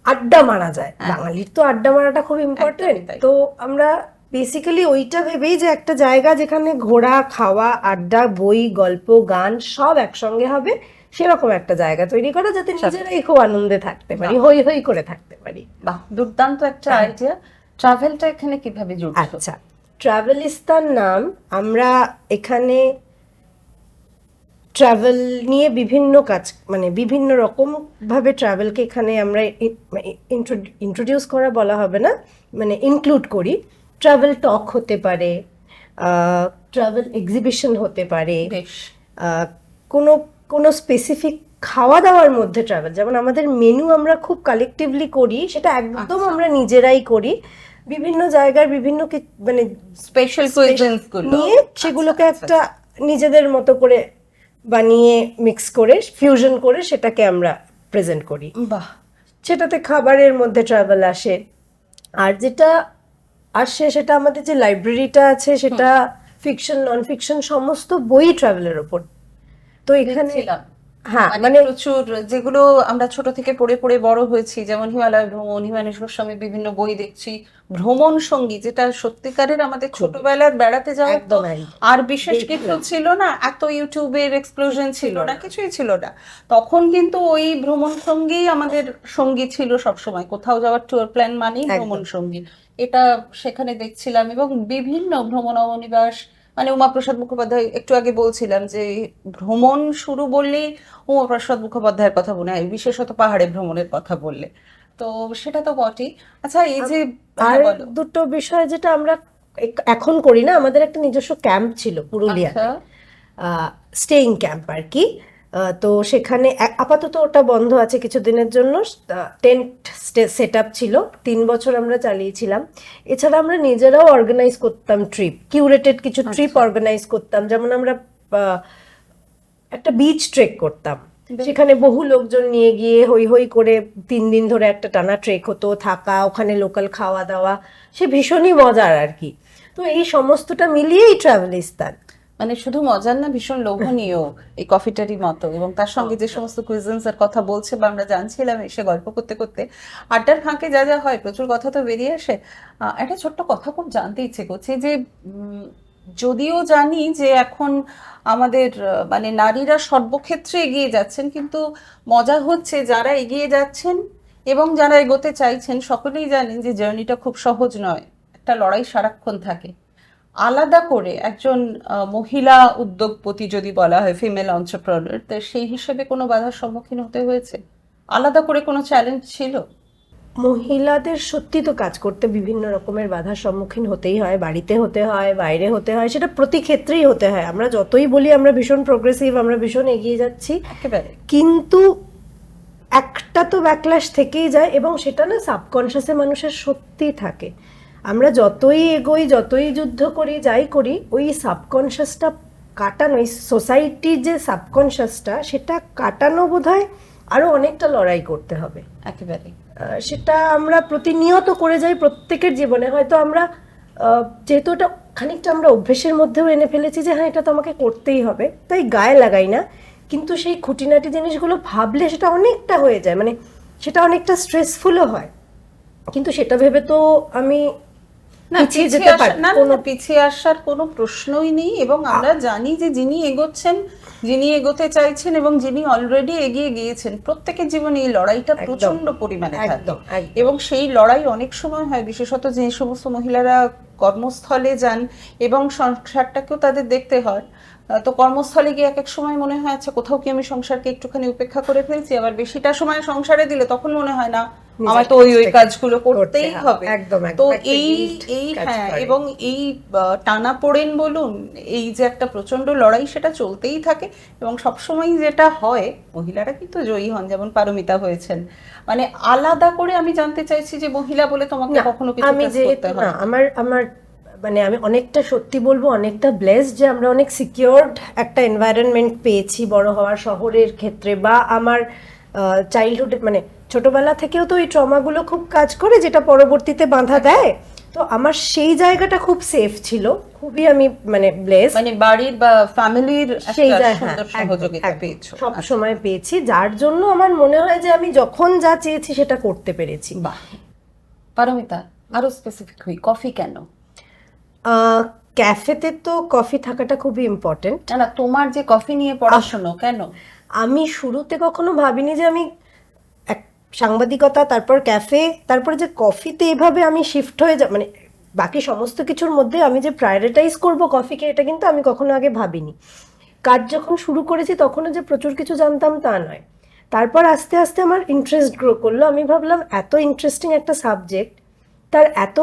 আড্ডা মারা যায়, বাঙালির তো আড্ডা মারাটা খুব ইম্পর্টেন্ট। তো আমরা বেসিক্যালি ওইটা ভেবেই যে একটা জায়গা যেখানে ঘোরা, খাওয়া, আড্ডা, বই, গল্প, গান সব একসঙ্গে হবে, সেরকম একটা জায়গা তৈরি করা যাতে নিজেরাই খুব আনন্দে থাকতে পারি, হই হই করে থাকতে পারি। বাহ, দুর্দান্ত একটা আইডিয়া। ট্রাভেলটা এখানে কিভাবে জুড়ছে? আচ্ছা, ট্রাভেলিস্তান নাম, আমরা এখানে ট্রাভেল নিয়ে বিভিন্ন কাজ, মানে বিভিন্ন রকম ভাবে ট্রাভেলকে এখানে আমরা ইন্ট্রোডিউস করা বলা হবে না, মানে ইনক্লুড করি। ট্রাভেল টক হতে পারে, ট্রাভেল এক্সিবিশন হতে পারে, কোনো কোনো স্পেসিফিক খাওয়া দাওয়ার মধ্যে ট্রাভেল, যেমন আমাদের মেনু আমরা খুব কালেকটিভলি করি, সেটা একদম আমরা নিজেরাই করি। বিভিন্ন জায়গার বিভিন্ন মানে স্পেশাল কুইজিনস গুলো নিয়ে সেগুলোকে একটা নিজেদের মতো করে বানিয়ে মিক্স করে ফিউশন করে সেটাকে আমরা প্রেজেন্ট করি। বাহ, সেটাতে খাবারের মধ্যে ট্রাভেল আসে। আর যেটা আসে সেটা আমাদের যে লাইব্রেরিটা আছে, সেটা ফিকশন, নন ফিকশন সমস্ত বই ট্রাভেলের ওপর। তো এখানে হ্যাঁ, মানে প্রচুর, যেগুলো আমরা ছোট থেকে পড়ে পড়ে বড় হয়েছি, যেমন হিমালয় ভ্রমণ, হিমালয় গোস্বামী বিভিন্ন বই দেখছি, ভ্রমণ সঙ্গী, যেটা সত্যিকারের আমাদের ছোটবেলার বেড়াতে যাওয়া, একদম আর বিশেষ কিছু ছিল না, এত ইউটিউবের এক্সপ্লোশন ছিল না, কিছুই ছিল না তখন, কিন্তু ওই ভ্রমণ সঙ্গী আমাদের সঙ্গী ছিল সবসময়। কোথাও যাওয়ার ট্যুর প্ল্যান মানেই ভ্রমণ সঙ্গী, এটা সেখানে দেখছিলাম। এবং বিভিন্ন ভ্রমণ অবনিবাস, মানে উমাপ্রসাদ মুখোপাধ্যায়, একটু আগে বলছিলাম যে ভ্রমণ শুরু বললেই উমাপ্রসাদ মুখোপাধ্যায়ের কথা মনে হয়, বিশেষত পাহাড়ে ভ্রমণের কথা বললে। তো সেটা তো বটেই। আচ্ছা এই যে আর হ্যাঁ, বলো। দুটো বিষয় যেটা আমরা এখন করি না, আমাদের একটা নিজস্ব ক্যাম্প ছিল পুরুলিয়াতে, আচ্ছা। স্টেইং ক্যাম্প আর কি। তো সেখানে আপাতত ওটা বন্ধ আছে কিছুদিনের জন্য। টেন্ট সেট আপ ছিল, 3 বছর আমরা চালিয়েছিলাম। এছাড়া আমরা নিজেরাও অর্গানাইজ করতাম ট্রিপ, কিউরেটেড কিছু ট্রিপ অর্গানাইজ করতাম। যেমন আমরা একটা বিচ ট্রেক করতাম, সেখানে বহু লোকজন নিয়ে গিয়ে হই হই করে 3 দিন ধরে একটা টানা ট্রেক হতো, থাকা ওখানে, লোকাল খাওয়া দাওয়া, সে ভীষণই মজার আর কি। তো এই সমস্তটা মিলিয়েই ট্রাভেলিস্তান। মানে শুধু মজার না, ভীষণ লোভনীয় এই কফিটারই মতো, এবং তার সঙ্গে যে সমস্ত কুইজিনস এর কথা বলছে বা আমরা জানছিলাম এসে গল্প করতে করতে, আড্ডার ফাঁকে যা যা হয় প্রচুর কথা তো বেরিয়ে আসে। একটা ছোট্ট কথা খুব জানতে ইচ্ছে করছে যে যদিও জানি যে এখন আমাদের মানে নারীরা সর্বক্ষেত্রে এগিয়ে যাচ্ছেন, কিন্তু মজা হচ্ছে যারা এগিয়ে যাচ্ছেন এবং যারা এগোতে চাইছেন সকলেই জানেন যে জার্নিটা খুব সহজ নয়, একটা লড়াই সারাক্ষণ থাকে। আলাদা করে একজন মহিলা উদ্যোগপতি যদি বলা হয়, ফিমেল এন্টারপ্রেনার, তো সেই হিসেবে কোনো বাধার সম্মুখীন হতে হয়েছে? আলাদা করে কোনো চ্যালেঞ্জ ছিল? মহিলাদের সত্যি তো কাজ করতে বিভিন্ন রকমের বাধার সম্মুখীন হতেই হয়, বাড়িতে হতে হয়, বাইরে হতে হয়, সেটা প্রতি ক্ষেত্রেই হতে হয়। আমরা যতই বলি আমরা ভীষণ প্রোগ্রেসিভ, আমরা ভীষণ এগিয়ে যাচ্ছি, একেবারে। কিন্তু একটা তো ব্যাকল্যাশ থেকেই যায়, এবং সেটা না সাবকনশিয়াসে মানুষের সত্যি থাকে। আমরা যতই এগোই, যতই যুদ্ধ করি, যাই করি, ওই সাবকনশিয়াসটা কাটানো, এই সোসাইটির যে সাবকনশিয়াসটা, সেটা কাটানো বোধহয় আরো অনেকটা লড়াই করতে হবে। একেবারে। সেটা আমরা প্রতিনিয়ত করে যাই প্রত্যেকের জীবনে। হয়তো আমরা যেহেতু এটা খানিকটা আমরা অভ্যেসের মধ্যেও এনে ফেলেছি যে হ্যাঁ এটা তো আমাকে করতেই হবে, তাই গায়ে লাগাই না, কিন্তু সেই খুঁটিনাটি জিনিসগুলো ভাবলে সেটা অনেকটা হয়ে যায়, মানে সেটা অনেকটা স্ট্রেসফুলও হয়। কিন্তু সেটা ভেবে তো আমি না, পিছিয়ে যেতে পারি না, না, পিছিয়ে আসার কোনো প্রশ্নই নেই। এবং আমরা জানি যে যিনি এগোচ্ছেন, যিনি এগোতে চাইছেন এবং যিনি অলরেডি এগিয়ে গিয়েছেন, প্রত্যেকের জীবনে এই লড়াইটা প্রচন্ড পরিমাণে থাকে। একদম। এবং সেই লড়াই অনেক সময় হয়, বিশেষত যে সমস্ত মহিলারা কর্মস্থলে যান এবং সংসারটাকেও তাদের দেখতে হয়। তো কর্মস্থলে গিয়ে এক এক সময় মনে হয় আচ্ছা কোথাও কি আমি সংসারকে একটুখানি উপেক্ষা করে ফেলছি, আবার বেশিটা সময় সংসারে দিলে তখন মনে হয় না আমার তো ওই কাজগুলো করতেই হবে। একদম। তো এই হ্যাঁ, এবং এই টানাপোড়েন বলুন, এই যে একটা প্রচন্ড লড়াই, সেটা চলতেই থাকে। এবং সবসময় যেটা হয়, মহিলারা কিন্তু জয়ী হন, যেমন পারমিতা হয়েছেন। মানে আলাদা করে আমি জানতে চাইছি যে মহিলা বলে তোমাকে কখনো কিছু আমি face করতে হয়? আমার মানে আমি অনেকটা সত্যি বলবো, অনেকটা ব্লেসড যে আমরা অনেক সিকিউরড একটা এনভায়রনমেন্ট পেয়েছি বড় হওয়ার, শহরের ক্ষেত্রে বা আমার চাইল্ডহুড, মানে ছোটবেলা থেকেও তো এই ট্রমাগুলো খুব কাজ করে, যেটা পরবর্তীতে বাঁধা দেয়। তো আমার সেই জায়গাটা খুব সেফ ছিল, খুবই আমি মানে ব্লেসড, মানে বাড়ির বা ফ্যামিলির সেই একটা জায়গা সুন্দর সহযোগিতা পেয়েছো। সব সময় পেয়েছি, যার জন্য আমার মনে হয় যে আমি যখন যা চেয়েছি সেটা করতে পেরেছি। বাহ। পারমিতা, আরো স্পেসিফিক হই, কফি কেন? ক্যাফেতে তো কফি থাকাটা খুবই ইম্পর্টেন্ট। না, তোমার যে কফি নিয়ে পড়াশোনা, কেন? আমি শুরুতে কখনো ভাবিনি যে আমি সাংবাদিকতা, তারপর ক্যাফে, তারপরে যে কফিতে এভাবে আমি শিফট হয়ে মানে বাকি সমস্ত কিছুর মধ্যে আমি যে প্রায়োরিটাইজ করব কফিকে, এটা কিন্তু আমি কখনো আগে ভাবিনি। কাজ যখন শুরু করেছি তখনও যে প্রচুর কিছু জানতাম তা নয়। তারপর আস্তে আস্তে আমার ইন্টারেস্ট গ্রো করলো। আমি ভাবলাম এত ইন্টারেস্টিং একটা সাবজেক্ট, তার এত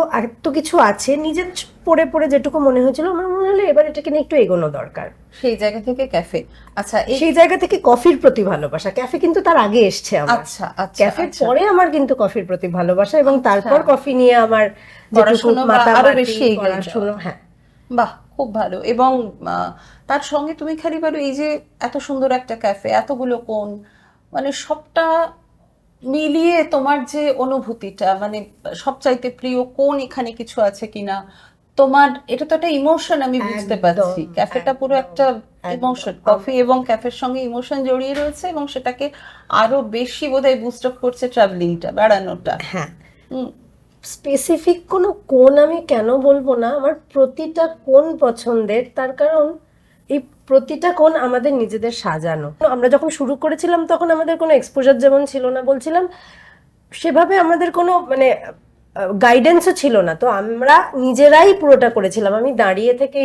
কিছু আছে, নিজে পড়ে পড়ে যেটুকু মনে হয়েছিল, আমার মনে হলো এবার এটাকে নিয়ে একটু এগোনো দরকার। সেই জায়গা থেকে ক্যাফে। আচ্ছা, সেই জায়গা থেকে কফির প্রতি ভালোবাসা। ক্যাফে কিন্তু তার আগে এসছে আমার। আচ্ছা, ক্যাফের পরে আমার কিন্তু কফির প্রতি ভালোবাসা, এবং তারপর কফি নিয়ে আমার পড়াশোনা আরো বেশি পড়াশোনা। হ্যাঁ, বাহ, খুব ভালো। এবং তার সঙ্গে তুমি খালি বলো এই যে এত সুন্দর একটা ক্যাফে, এতগুলো কোণ, মানে সবটা মিলিয়ে তোমার যে অনুভূতিটা, মানে সবচাইতে প্রিয় কোন এখানে কিছু আছে কিনা তোমার, এটা তো একটা ইমোশন, আমি বুঝতে পারছি। ক্যাফেটা পুরো একটা ইমোশন, কফি এবং ক্যাফের সঙ্গে ইমোশন জড়িয়ে রয়েছে, এবং সেটাকে আরো বেশি বোধহয় বুস্ট আপ করছে ট্রাভেলিংটা, বেড়ানোটা। হ্যাঁ। স্পেসিফিক কোনো কোণ আমি কেন বলবো না, আমার প্রতিটা কোণ পছন্দের, তার কারণ এই প্রতিটা কোণ আমাদের নিজেদের সাজানো। আমরা যখন শুরু করেছিলাম তখন আমাদের কোনো এক্সপোজার যেমন ছিল না, বলছিলাম সেভাবে আমাদের কোনো মানে গাইডেন্সও ছিল না, তো আমরা নিজেরাই পুরোটা করেছিলাম। আমি দাঁড়িয়ে থেকে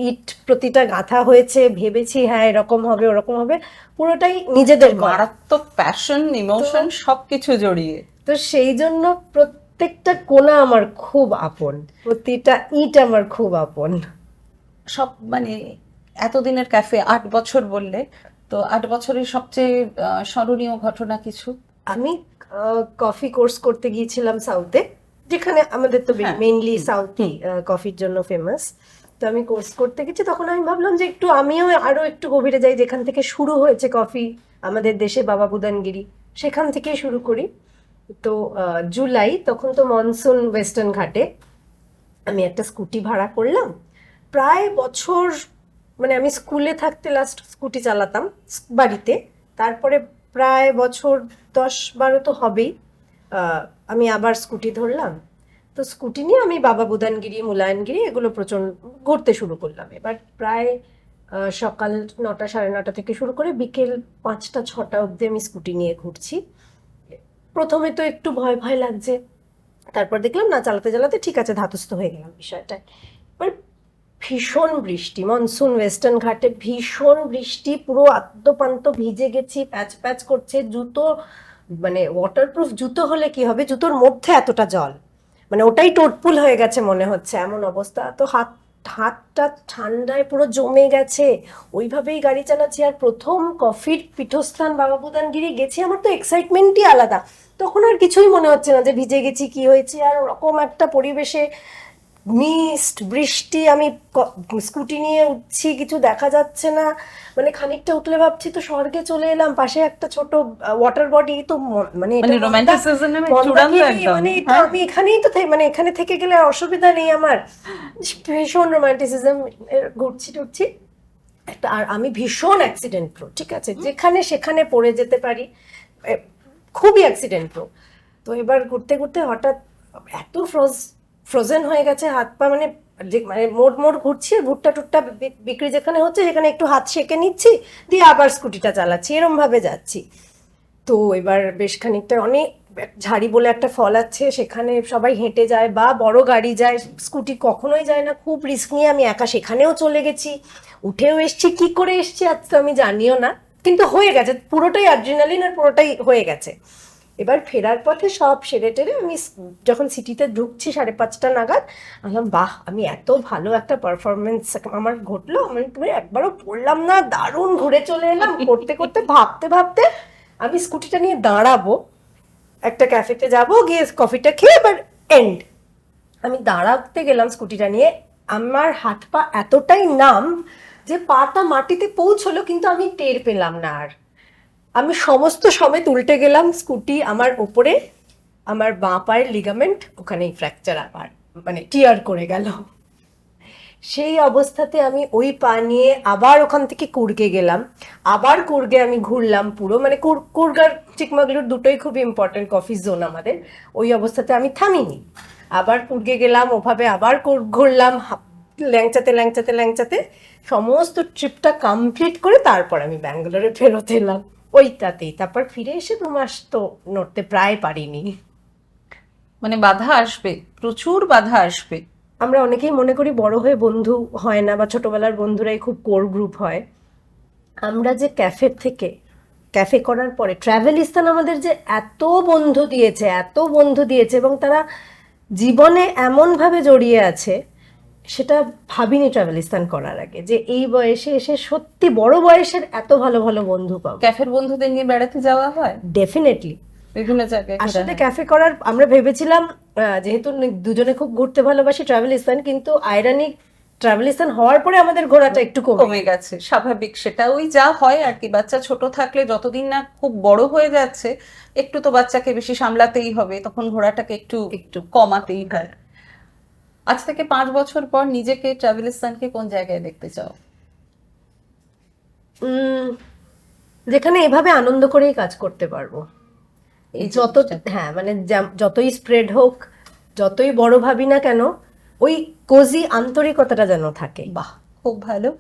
ইট প্রতিটা গাঁথা হয়েছে, ভেবেছি হ্যাঁ এরকম হবে ওরকম হবে, পুরোটাই নিজেদের মারাত্মক প্যাশন, ইমোশন সবকিছু জড়িয়ে। তো সেই জন্য প্রত্যেকটা কোণা আমার খুব আপন, প্রতিটা ইট আমার খুব আপন। সব মানে এতদিনের ক্যাফে 8 বছর বললে, তো 8 বছরের সবচেয়ে স্মরণীয় ঘটনা কিছু? আমি কফি কোর্স করতে গিয়েছিলাম সাউথে, যেখানে আমাদের তো হ্যাঁ। মেইনলি সাউথই কফির জন্য ফেমাস। তো আমি কোর্স করতে গেছি, তখন আমি ভাবলাম যে একটু আমিও আরো একটু গভীরে যাই, যেখান থেকে শুরু হয়েছে কফি আমাদের দেশে, বাবা বুদানগিরি, সেখান থেকেই শুরু করি। তো জুলাই, তখন তো মনসুন ওয়েস্টার্ন ঘাটে আমি একটা স্কুটি ভাড়া করলাম। প্রায় বছর, মানে আমি স্কুলে থাকতে লাস্ট স্কুটি চালাতাম বাড়িতে, তারপরে প্রায় বছর 10-12 তো হবেই আমি আবার স্কুটি ধরলাম। তো স্কুটি নিয়ে আমি বাবা বুদানগিরি, মুলায়নগিরি এগুলো প্রচন্ড ঘুরতে শুরু করলাম। এবার প্রায় সকাল 9টা 9:30 থেকে শুরু করে বিকেল 5টা 6টা অবধি আমি স্কুটি নিয়ে ঘুরছি। প্রথমে তো একটু ভয় ভয় লাগছে, তারপর দেখলাম না, চালাতে চালাতে ঠিক আছে, ধাতস্থ হয়ে গেলাম বিষয়টা। এবার ভীষণ বৃষ্টি, মনসুন ওয়েস্টার্ন ঘাটে ভীষণ বৃষ্টি, পুরো আদ্যপান্ত ভিজে গেছি, প্যাচ প্যাচ করছে জুতো, মানে ওয়াটারপ্রুফ জুতো হলে কি হবে, জুতোর মধ্যে এতটা জল, মানে ওটাই টোটপুল হয়ে গেছে মনে হচ্ছে, এমন অবস্থা। তো হাতটা ঠান্ডায় পুরো জমে গেছে, ওইভাবেই গাড়ি চালাচ্ছি। আর প্রথম কফির পীঠস্থান বাবা বুদানগিরি গেছি, আমার তো এক্সাইটমেন্টই আলাদা। তখন আর কিছুই মনে হচ্ছে না যে ভিজে গেছি কি হয়েছে, আর ওরকম একটা পরিবেশে মিস্ট বৃষ্টি, আমি স্কুটি নিয়ে উঠছি, কিছু দেখা যাচ্ছে না, মানে খানিকটা উঠলে ভাবছি তো স্বর্গে চলে এলাম। পাশে একটা ছোট ওয়াটার বডি, তো মানে এটা মানে রোমান্টিসিজমের চূড়ান্ত একদম। মানে এটা আমি এখানেই তো মানে এখানে থেকে গেলে অসুবিধা নেই আমার, ভীষণ রোমান্টিসিজম। ঘুরছি টুরছি একটা, আর আমি ভীষণ অ্যাক্সিডেন্ট প্রো, ঠিক আছে, যেখানে সেখানে পড়ে যেতে পারি, খুবই অ্যাক্সিডেন্ট প্রো। তো এবার ঘুরতে ঘুরতে হঠাৎ এত ফ্রোজেন হয়ে গেছে হাত পা, মানে যে মানে মোড় ঘুরছি, ভুট্টা টুট্টা বিক্রি যেখানে হচ্ছে সেখানে একটু হাত সেঁকে নিচ্ছি, দিয়ে আবার স্কুটিটা চালাচ্ছি, এরম ভাবে যাচ্ছি। তো এবার বেশ খানিকটা, অনেক ঝাড়ি বলে একটা ফল আছে, সেখানে সবাই হেঁটে যায় বা বড় গাড়ি যায়, স্কুটি কখনোই যায় না, খুব রিস্ক নিয়ে আমি একা সেখানেও চলে গেছি, উঠেও এসছি, কি করে এসছি আজ তো আমি জানিও না, কিন্তু হয়ে গেছে পুরোটাই অ্যাড্রিনালিন, আর পুরোটাই হয়ে গেছে। এবার ফেরার পথে সব সেরে টেরে আমি যখন সিটিতে ঢুকছি 5:30 নাগাদ, বললাম বাহ, আমি এত ভালো একটা পারফরমেন্স আমার ঘটলো, আমি তুমি একবারও পড়লাম না, দারুণ ঘুরে চলে এলাম। করতে করতে ভাবতে ভাবতে আমি স্কুটিটা নিয়ে দাঁড়াবো, একটা ক্যাফেতে যাব, গিয়ে কফিটা খেয়ে এবার এন্ড। আমি দাঁড়াতে গেলাম স্কুটিটা নিয়ে, আমার হাত পা এতটাই নাম যে পাটা মাটিতে পৌঁছলো, কিন্তু আমি টের পেলাম না। আর আমি সমস্ত সমেত উল্টে গেলাম, স্কুটি আমার ওপরে, আমার বাঁ পায়ের লিগামেন্ট ওখানেই ফ্র্যাকচার, আবার মানে টিয়ার করে গেল। সেই অবস্থাতে আমি ওই পা নিয়ে আবার ওখান থেকে কুর্গে গেলাম, আবার কুর্গে আমি ঘুরলাম পুরো, মানে কুর্গ আর চিকমাগলুর দুটোই খুব ইম্পর্টেন্ট কফি জোন আমাদের। ওই অবস্থাতে আমি থামিনি, আবার কুর্গে গেলাম, ওভাবে আবার ঘুরলাম, ল্যাংচাতে ল্যাংচাতে ল্যাংচাতে সমস্ত ট্রিপটা কমপ্লিট করে তারপর আমি ব্যাঙ্গালোরে ফেরত এলাম ওইটাতেই। তারপর ফিরে এসে 2 মাস তো নড়তে প্রায় পারিনি। মানে বাধা আসবে, প্রচুর বাধা আসবে। আমরা অনেকেই মনে করি বড় হয়ে বন্ধু হয় না, বা ছোটবেলার বন্ধুরাই খুব কোর গ্রুপ হয়। আমরা যে ক্যাফে করার পরে ট্রাভেলিস্তান আমাদের যে এত বন্ধু দিয়েছে, এবং তারা জীবনে এমনভাবে জড়িয়ে আছে, সেটা ভাবিনি ট্রাভেলিস্তান করার আগে, যে এই বয়সে এসে সত্যি বড় বয়সের এত ভালো ভালো বন্ধু পাবো। ক্যাফের বন্ধুদের নিয়ে বেড়াতে যাওয়া হয় ডেফিনেটলি বিভিন্ন জায়গায়। আসলে ক্যাফে করার আমরা ভেবেছিলাম, যেহেতু দুজনে খুব ঘুরতে ভালোবাসি ট্রাভেলিস্তান, কিন্তু আইরানিক ট্রাভেলিস্তান হওয়ার পরে আমাদের ঘোরাটা একটু কমে গেছে, স্বাভাবিক, সেটা ওই যা হয় আর কি। বাচ্চা ছোট থাকলে যতদিন না খুব বড় হয়ে যাচ্ছে, একটু তো বাচ্চাকে বেশি সামলাতেই হবে, তখন ঘোরাটাকে একটু কমাতেই হয়। আজ থেকে 5 বছর পর নিজেকে ট্রাভেলিস্তানকে কোন জায়গায় দেখতে চাও? যেখানে এভাবে আনন্দ করেই কাজ করতে পারবো, হ্যাঁ, মানে যতই স্প্রেড হোক, যতই বড় ভাবি না কেন, ওই কোজি আন্তরিকতাটা যেন থাকে। বাহ, খুব ভালো।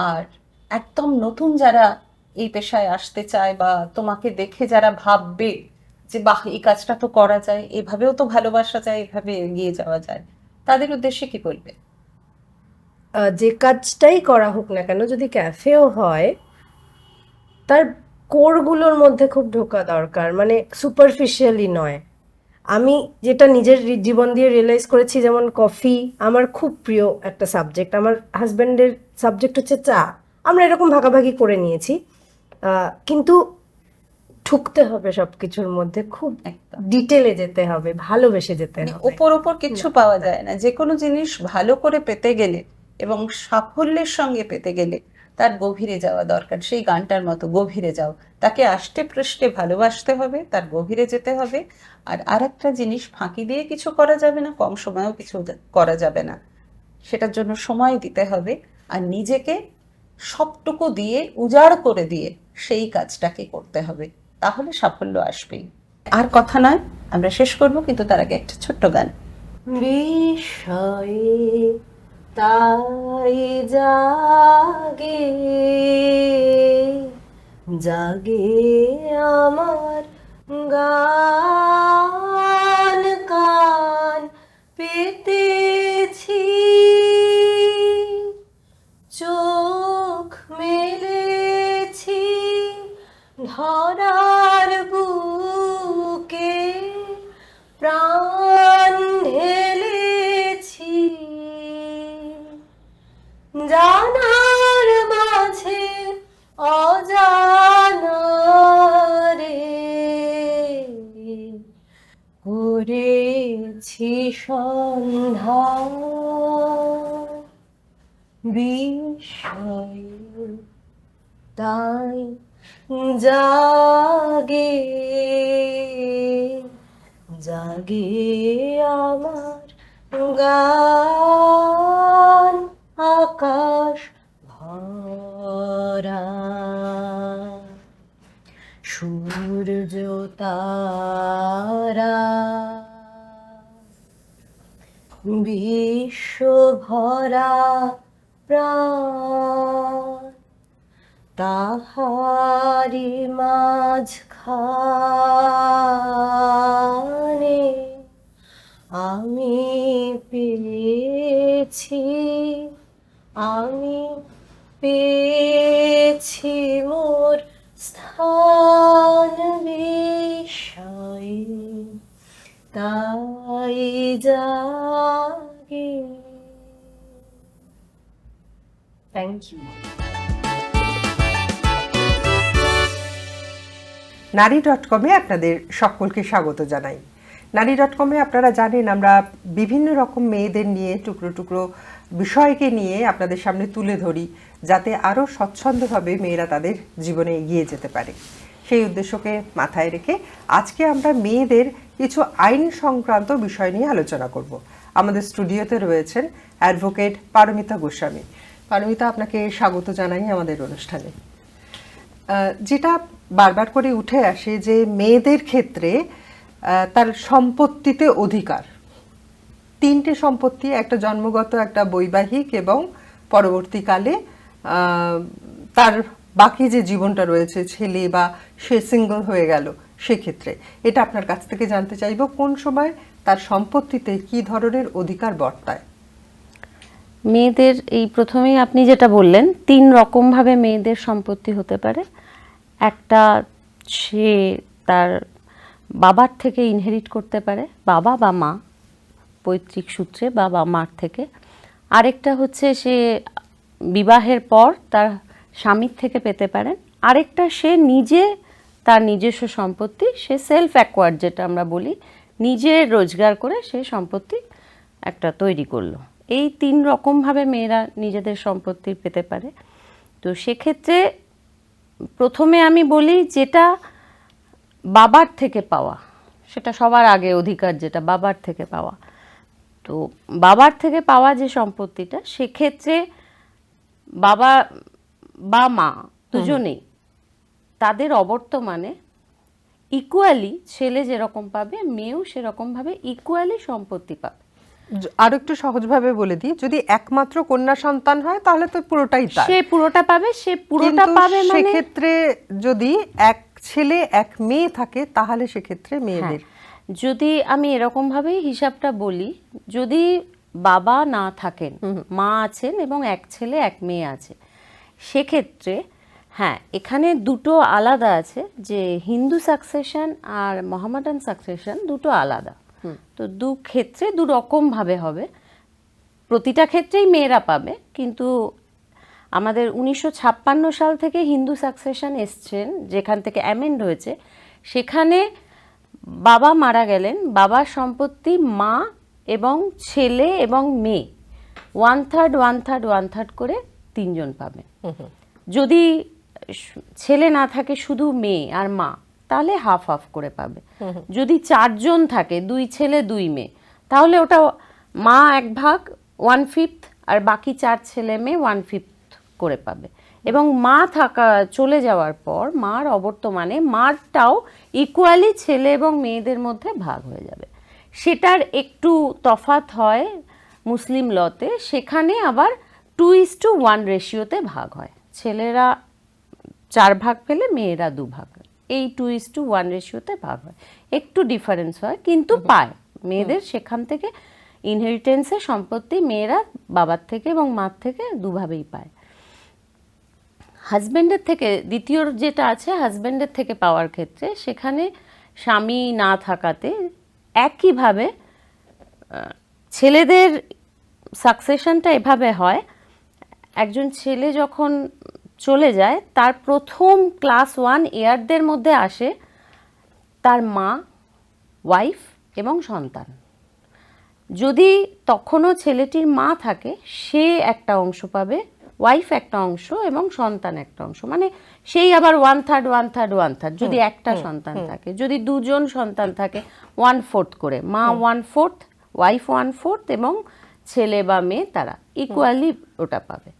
আর একদম নতুন যারা এই পেশায় আসতে চায়, বা তোমাকে দেখে যারা ভাববে যে বাহ, এই কাজটা তো করা যায়, এভাবেও তো ভালোবাসা যায়, এভাবে এগিয়ে যাওয়া যায়, তাদের উদ্দেশ্যে কি বলবে? যে কাজটাই করা হোক না কেন, যদি ক্যাফেও হয়, তার কোরগুলোর মধ্যে খুব ঢোকা দরকার, মানে সুপারফিশিয়ালি নয়। আমি যেটা নিজের জীবন দিয়ে রিয়েলাইজ করেছি, যেমন কফি আমার খুব প্রিয় একটা সাবজেক্ট, আমার হাজব্যান্ডের সাবজেক্ট হচ্ছে চা, আমরা এরকম ভাগাভাগি করে নিয়েছি, কিন্তু ঠুকতে হবে সবকিছুর মধ্যে, খুব একদম। ডিটেলে যেতে হবে, ভালোবেসে যেতে মানে হবে। ওপর ওপর কিচ্ছু পাওয়া যায় না। যে কোনো জিনিস ভালো করে পেতে গেলে এবং সাফল্যের সঙ্গে পেতে গেলে তার গভীরে যাওয়া দরকার। সেই গানটার মতো গভীরে যাও, তাকে আষ্টে পৃষ্ঠে ভালোবাসতে হবে, তার গভীরে যেতে হবে। আর আরেকটা জিনিস, ফাঁকি দিয়ে কিছু করা যাবে না, কম সময়েও কিছু করা যাবে না, সেটার জন্য সময় দিতে হবে। আর নিজেকে সবটুকু দিয়ে উজাড় করে দিয়ে সেই কাজটাকে করতে হবে, তাহলে সাফল্য আসবেই। আর কথা নয়, আমরা শেষ করব, কিন্তু তার আগে একটা ছোট্ট গান। বিষয়ে তাই জাগে জাগে আমার গান, কান পেতেছি, চোখ মেলেছি ধরার বুকে, প্রাণ ঢেলেছি জানার মাঝে অজানারে, করেছি সন্ধ্যা বিষয় তাই জাগে জাগে আমার গান, আকাশ ভরা সূর্য তারা, বিশ্ব ভরা প্রাণ, তাহারি মাঝখানে আমি পেয়েছি, আমি পেয়েছি মোর স্থান বিষয়ে তাই জাগে। Thank you. নারী.কমে আপনাদের সকলকে স্বাগত জানাই। নারী.কমে আপনারা জানেন আমরা বিভিন্ন রকম মেয়েদের নিয়ে টুকরো টুকরো বিষয়কে নিয়ে আপনাদের সামনে তুলে ধরি, যাতে আরও স্বচ্ছন্দভাবে মেয়েরা তাদের জীবনে এগিয়ে যেতে পারে। সেই উদ্দেশ্যকে মাথায় রেখে আজকে আমরা মেয়েদের কিছু আইন সংক্রান্ত বিষয় নিয়ে আলোচনা করব। আমাদের স্টুডিওতে রয়েছেন অ্যাডভোকেট পারমিতা গোস্বামী। পারমিতা, আপনাকে স্বাগত জানাই আমাদের অনুষ্ঠানে। যেটা বারবার করে উঠে আসে যে মেয়েদের ক্ষেত্রে তার সম্পত্তিতে অধিকার, তিনটে সম্পত্তি, একটা জন্মগত, একটা বৈবাহিক এবং পরবর্তীকালে তার বাকি যে জীবনটা রয়েছে, ছেলে বা সে সিঙ্গল হয়ে গেল, সেক্ষেত্রে এটা আপনার কাছ থেকে জানতে চাইব, কোন সময় তার সম্পত্তিতে কি ধরনের অধিকার বর্তায়? মেয়েদের এই প্রথমেই আপনি যেটা বললেন, 3 রকমভাবে মেয়েদের সম্পত্তি হতে পারে। একটা, সে তার বাবার থেকে ইনহেরিট করতে পারে, বাবা বা মা, পৈতৃক সূত্রে বাবা মার থেকে। আরেকটা হচ্ছে সে বিবাহের পর তার স্বামীর থেকে পেতে পারেন। আরেকটা, সে নিজে তার নিজস্ব সম্পত্তি, সে সেলফ অ্যাকোয়ার্ড যেটা আমরা বলি, নিজে রোজগার করে সে সম্পত্তি একটা তৈরি করলো। এই 3 রকমভাবে মেয়েরা নিজেদের সম্পত্তি পেতে পারে। তো সেক্ষেত্রে প্রথমে আমি বলি, যেটা বাবার থেকে পাওয়া, সেটা সবার আগে অধিকার, যেটা বাবার থেকে পাওয়া। তো বাবার থেকে পাওয়া যে সম্পত্তিটা, সেক্ষেত্রে বাবা বা মা দুজনেই তাদের অবর্তমানে ইকুয়ালি, ছেলে যেরকম পাবে মেয়েও সেরকমভাবে ইকুয়ালি সম্পত্তি পাবে। আরো একটু সহজভাবে বলে দিই, যদি একমাত্র কন্যা সন্তান হয় তাহলে তো পুরোটাই তার, সে পুরোটা পাবে, সে পুরোটা পাবে। মানে সেক্ষেত্রে যদি এক ছেলে এক মেয়ে থাকে তাহলে সেক্ষেত্রে মেয়েদের, যদি আমি এরকম ভাবেই হিসাবটা বলি, যদি বাবা না থাকেন, মা আছেন এবং এক ছেলে এক মেয়ে আছে, সেক্ষেত্রে হ্যাঁ, এখানে দুটো আলাদা আছে, যে হিন্দু সাকসেশন আর মোহামেডান সাকসেশন দুটো আলাদা। তো দু ক্ষেত্রে দু রকম ভাবে হবে, প্রতিটা ক্ষেত্রেই মেয়েরা পাবে, কিন্তু আমাদের 1956 সাল থেকে হিন্দু সাকসেশন এসছেন, যেখান থেকে অ্যামেন্ড হয়েছে, সেখানে বাবা মারা গেলেন, বাবার সম্পত্তি মা এবং ছেলে এবং মেয়ে 1/3 1/3 1/3 করে তিনজন পাবে। যদি ছেলে না থাকে, শুধু মেয়ে আর মা, তাহলে হাফ হাফ করে পাবে। যদি 4 জন থাকে, 2 ছেলে 2 মেয়ে, তাহলে ওটা মা 1/ভাগ 1/5 আর বাকি 4 ছেলে মেয়ে 1/5 করে পাবে। এবং মা চলে যাওয়ার পর মার অবর্তমানে মারটাও ইকুয়ালি ছেলে এবং মেয়েদের মধ্যে ভাগ হয়ে যাবে। সেটার একটু তফাৎ হয় মুসলিম লতে, সেখানে আবার 2:1 রেশিওতে ভাগ হয়। ছেলেরা 4 ভাগ পেলে মেয়েরা 2 ভাগ, এই 2:1 রেশিওতে ভাগ হয়। একটু ডিফারেন্স হয়, কিন্তু পায় মেয়েদের সেখান থেকে ইনহেরিটেন্সে সম্পত্তি মেয়েরা বাবার থেকে এবং মার থেকে দুভাবেই পায়। হাজব্যান্ডের থেকে দ্বিতীয় যেটা আছে, হাজব্যান্ডের থেকে পাওয়ার ক্ষেত্রে সেখানে স্বামী না থাকাতে একইভাবে ছেলেদের সাকসেশনটা এভাবে হয়, একজন ছেলে যখন চলে যায় তার প্রথম ক্লাস 1 ইয়ারদের মধ্যে আসে তার মা, ওয়াইফ এবং সন্তান। যদি তখনও ছেলেটির মা থাকে, সে একটা অংশ পাবে, ওয়াইফ একটা অংশ এবং সন্তান একটা অংশ, মানে সেই আবার 1/3 1/3 1/3 যদি একটা সন্তান থাকে। যদি 2 জন সন্তান থাকে 1/4 করে, মা 1/4, ওয়াইফ 1/4 এবং ছেলে বা মেয়ে তারা ইকুয়ালি ওটা পাবে।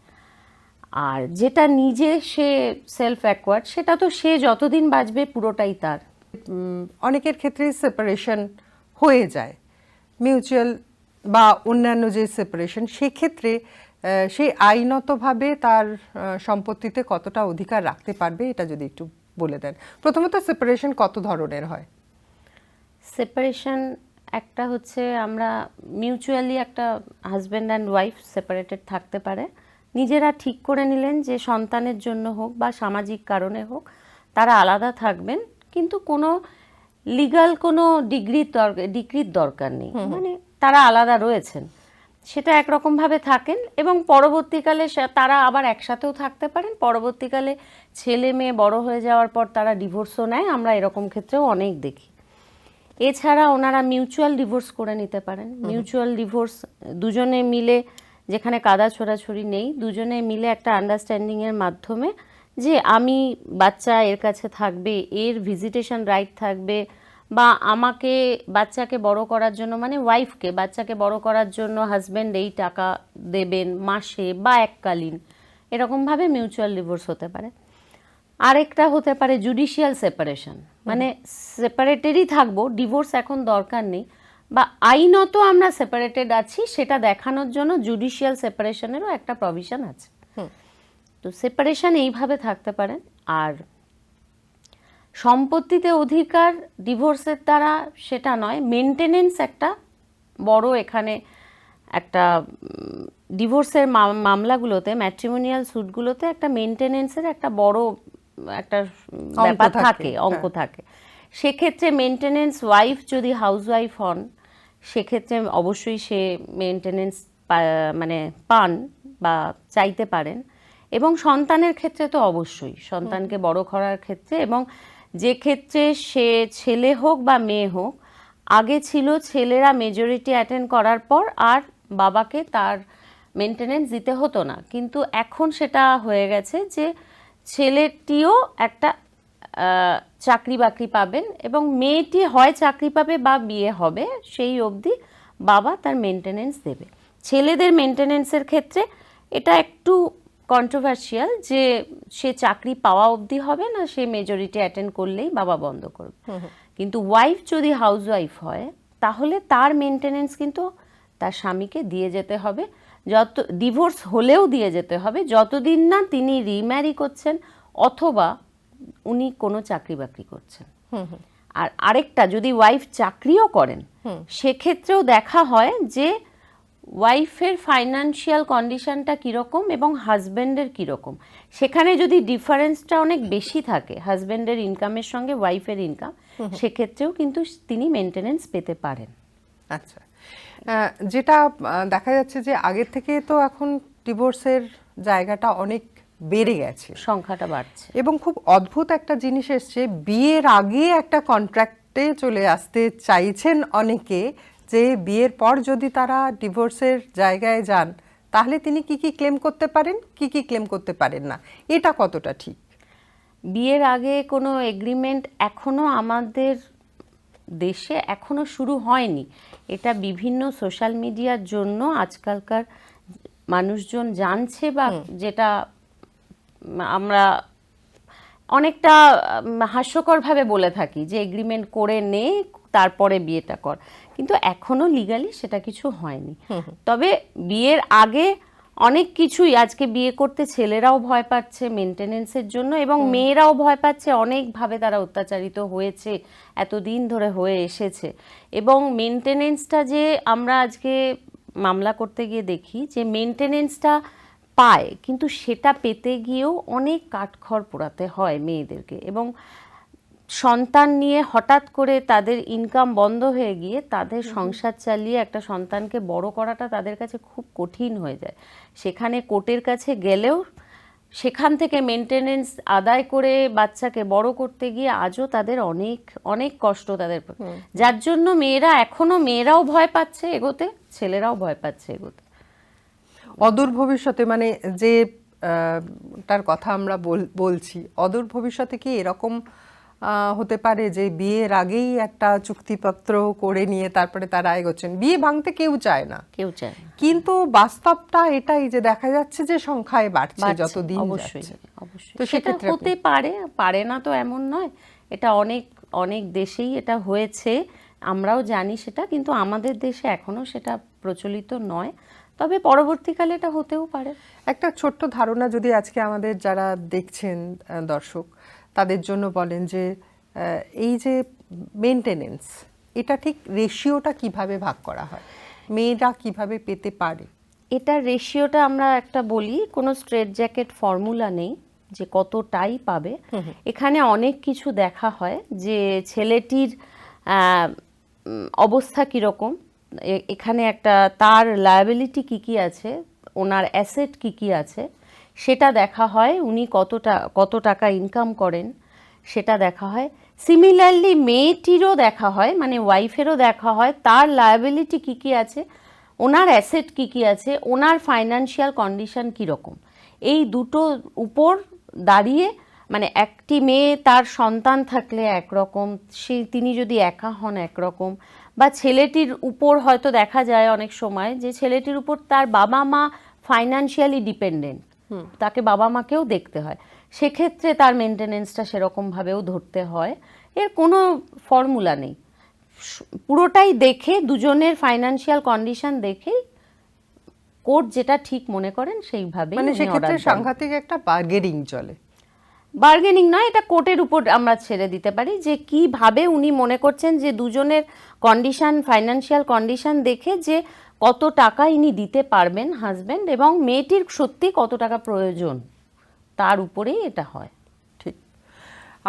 আর যেটা নিজে সে সেলফ অ্যাকোয়ার্ড, সেটা তো সে যতদিন বাঁচবে পুরোটাই তার। অনেকের ক্ষেত্রে সেপারেশন হয়ে যায়, মিউচুয়াল বা অন্যান্য যে সেপারেশন, সেক্ষেত্রে সে আইনতভাবে তার সম্পত্তিতে কতটা অধিকার রাখতে পারবে, এটা যদি একটু বলে দেন। প্রথমত সেপারেশন কত ধরনের হয়? সেপারেশন একটা হচ্ছে আমরা মিউচুয়ালি একটা হাজব্যান্ড অ্যান্ড ওয়াইফ সেপারেটেড থাকতে পারে, নিজেরা ঠিক করে নিলেন যে সন্তানের জন্য হোক বা সামাজিক কারণে হোক তারা আলাদা থাকবেন, কিন্তু কোনো লিগ্যাল কোনো ডিগ্রির দরকার নেই, মানে তারা আলাদা রয়েছেন, সেটা একরকমভাবে থাকেন এবং পরবর্তীকালে তারা আবার একসাথেও থাকতে পারেন। পরবর্তীকালে ছেলে মেয়ে বড় হয়ে যাওয়ার পর তারা ডিভোর্সও নেয়, আমরা এরকম ক্ষেত্রেও অনেক দেখি। এছাড়া ওনারা মিউচুয়াল ডিভোর্স করে নিতে পারেন। মিউচুয়াল ডিভোর্স দুজনে মিলে, যেখানে কাদা ছোড়াছুড়ি নেই, দুজনে মিলে একটা আন্ডারস্ট্যান্ডিংয়ের মাধ্যমে যে আমি বাচ্চা এর কাছে থাকবে, এর ভিজিটেশন রাইট থাকবে, বা আমাকে বাচ্চাকে বড় করার জন্য, মানে ওয়াইফকে বাচ্চাকে বড় করার জন্য হাজব্যান্ড এই টাকা দেবেন মাসে বা এককালীন, এরকমভাবে মিউচুয়াল ডিভোর্স হতে পারে। আরেকটা হতে পারে জুডিশিয়াল সেপারেশন, মানে সেপারেটেডই থাকবো, ডিভোর্স এখন দরকার নেই, বা আইনত আমরা সেপারেটেড আছি সেটা দেখানোর জন্য জুডিশিয়াল সেপারেশনেরও একটা প্রভিশন আছে। তো সেপারেশন এইভাবে থাকতে পারেন। আর সম্পত্তিতে অধিকার ডিভোর্সের দ্বারা সেটা নয়, মেনটেনেন্স একটা বড়, এখানে একটা ডিভোর্সের মামলাগুলোতে, ম্যাট্রিমোনিয়াল স্যুটগুলোতে একটা মেনটেনেন্সের একটা বড় একটা ব্যাপার থাকে, অঙ্ক থাকে। সেক্ষেত্রে মেনটেনেন্স, ওয়াইফ যদি হাউসওয়াইফ হন সেক্ষেত্রে অবশ্যই সে মেনটেনেন্স মানে পান বা চাইতে পারেন। এবং সন্তানের ক্ষেত্রে তো অবশ্যই, সন্তানকে বড় করার ক্ষেত্রে, এবং যে ক্ষেত্রে সে ছেলে হোক বা মেয়ে হোক, আগে ছিল ছেলেরা মেজরিটি অ্যাটেন্ড করার পর আর বাবাকে তার মেনটেনেন্স দিতে হতো না, কিন্তু এখন সেটা হয়ে গেছে যে ছেলেটিও একটা চাকরি বাকরি পাবেন এবং মেয়েটি হয় চাকরি পাবে বা বিয়ে হবে, সেই অবধি বাবা তার মেনটেনেন্স দেবে। ছেলেদের মেনটেনেন্সের ক্ষেত্রে এটা একটু কন্ট্রোভার্সিয়াল, যে সে চাকরি পাওয়া অবধি হবে না, সে মেজরিটি অ্যাটেন্ড করলেই বাবা বন্ধ করবে। কিন্তু ওয়াইফ যদি হাউসওয়াইফ হয় তাহলে তার মেনটেনেন্স কিন্তু তার স্বামীকে দিয়ে যেতে হবে, যত ডিভোর্স হলেও দিয়ে যেতে হবে, যতদিন না তিনি রিম্যারি করছেন অথবা উনি কোনো চাকরি বাকরি করছেন। আর আরেকটা, যদি ওয়াইফ চাকরিও করেন সেক্ষেত্রেও দেখা হয় যে ওয়াইফের ফাইনান্সিয়াল কন্ডিশনটা কীরকম এবং হাজব্যান্ডের কীরকম, সেখানে যদি ডিফারেন্সটা অনেক বেশি থাকে হাজব্যান্ডের ইনকামের সঙ্গে ওয়াইফের ইনকাম, সেক্ষেত্রেও কিন্তু তিনি মেনটেনেন্স পেতে পারেন। আচ্ছা, যেটা দেখা যাচ্ছে যে আগের থেকে তো এখন ডিভোর্সের জায়গাটা অনেক বেড়ে গেছে, সংখ্যাটা বাড়ছে। এবং খুব অদ্ভুত একটা জিনিস এসছে, বিয়ের আগে একটা কন্ট্রাক্টে চলে আসতে চাইছেন অনেকে, যে বিয়ের পর যদি তারা ডিভোর্সের জায়গায় যান তাহলে তিনি কি কি ক্লেম করতে পারেন, কি কি ক্লেম করতে পারেন না, এটা কতটা ঠিক? বিয়ের আগে কোনো এগ্রিমেন্ট এখনো আমাদের দেশে এখনো শুরু হয়নি। এটা বিভিন্ন সোশ্যাল মিডিয়ার জন্য আজকালকার মানুষজন জানছে, বা যেটা আমরা অনেকটা হাস্যকরভাবে বলে থাকি যে এগ্রিমেন্ট করে নে তারপরে বিয়েটা কর, কিন্তু এখনো লিগালি সেটা কিছু হয়নি। তবে বিয়ের আগে অনেক কিছুই, আজকে বিয়ে করতে ছেলেরাও ভয় পাচ্ছে মেনটেনেন্সের জন্য, এবং মেয়েরাও ভয় পাচ্ছে, অনেকভাবে তারা অত্যাচারিত হয়েছে, এতদিন ধরে হয়ে এসেছে। এবং মেনটেনেন্সটা যে আমরা আজকে মামলা করতে গিয়ে দেখি যে মেনটেনেন্সটা পায়, কিন্তু সেটা পেতে গিয়েও অনেক কাঠখড় পোড়াতে হয় মেয়েদেরকে, এবং সন্তান নিয়ে হঠাৎ করে তাদের ইনকাম বন্ধ হয়ে গিয়ে তাদের সংসার চালিয়ে একটা সন্তানকে বড় করাটা তাদের কাছে খুব কঠিন হয়ে যায়। সেখানে কোর্টের কাছে গেলেও সেখান থেকে মেনটেনেন্স আদায় করে বাচ্চাকে বড় করতে গিয়ে আজও তাদের অনেক অনেক কষ্ট তাদের, যার জন্য মেয়েরাও ভয় পাচ্ছে এগোতে, ছেলেরাও ভয় পাচ্ছে এগোতে। অদূর ভবিষ্যতে, মানে যে তার কথা আমরা বলছি, অদূর ভবিষ্যতে কি এরকম হতে পারে যে বিয়ের আগেই একটা চুক্তিপত্র করে নিয়ে তারপরে তারা এগোচ্ছেন? বিয়ে ভাঙতে কেউ চায় না, কিন্তু বাস্তবটা এটাই যে দেখা যাচ্ছে যে সংখ্যায় বাড়ছে যতদিন যাচ্ছে। অবশ্যই তো সেটা হতে পারে না তো এমন নয়, এটা অনেক অনেক দেশেই এটা হয়েছে, আমরাও জানি সেটা, কিন্তু আমাদের দেশে এখনো সেটা প্রচলিত নয়, তবে পরবর্তীকালে এটা হতেও পারে। একটা ছোট্ট ধারণা যদি আজকে আমাদের যারা দেখছেন দর্শক তাদের জন্য বলেন, যে এই যে মেনটেনেন্স, এটা ঠিক রেশিওটা কিভাবে ভাগ করা হয়, মেয়েরা কিভাবে পেতে পারে? এটা রেশিওটা আমরা একটা বলি, কোনো স্ট্রেট জ্যাকেট ফর্মুলা নেই যে কতটাই পাবে। এখানে অনেক কিছু দেখা হয়, যে ছেলেটির অবস্থা কীরকম, এখানে একটা তার লায়াবিলিটি কী আছে, ওনার অ্যাসেট কী আছে সেটা দেখা হয়, উনি কত টাকা ইনকাম করেন সেটা দেখা হয়। সিমিলারলি মেয়েটিরও দেখা হয়, মানে ওয়াইফেরও দেখা হয় তার লায়াবিলিটি কী আছে, ওনার অ্যাসেট কী আছে, ওনার ফাইনান্সিয়াল কন্ডিশন কীরকম। এই দুটো উপর দাঁড়িয়ে, মানে একটি মেয়ে তার সন্তান থাকলে একরকম, তিনি যদি একা হন একরকম, বা ছেলেটির উপর হয়তো দেখা যায় অনেক সময় যে ছেলেটির উপর তার বাবা মা ফাইনান্সিয়ালি ডিপেন্ডেন্ট, তাকে বাবা মাকেও দেখতে হয়, সেক্ষেত্রে তার মেনটেনেন্সটা সেরকমভাবেও ধরতে হয়। এর কোনো ফর্মুলা নেই, পুরোটাই দেখে, দুজনের ফাইনান্সিয়াল কন্ডিশন দেখেই কোর্ট যেটা ঠিক মনে করেন সেইভাবে, মানে সেক্ষেত্রে সাংঘাতিক একটা বার্গেনিং চলে। বার্গেনিং নয়, এটা কোর্টের উপর আমরা ছেড়ে দিতে পারি যে কিভাবে উনি মনে করছেন যে দুজনের কন্ডিশন, ফাইনান্সিয়াল কন্ডিশন দেখে যে কত টাকা ইনি দিতে পারবেন হাজব্যান্ড, এবং মেয়েটির সত্যি কত টাকা প্রয়োজন, তার উপরেই এটা হয়। ঠিক,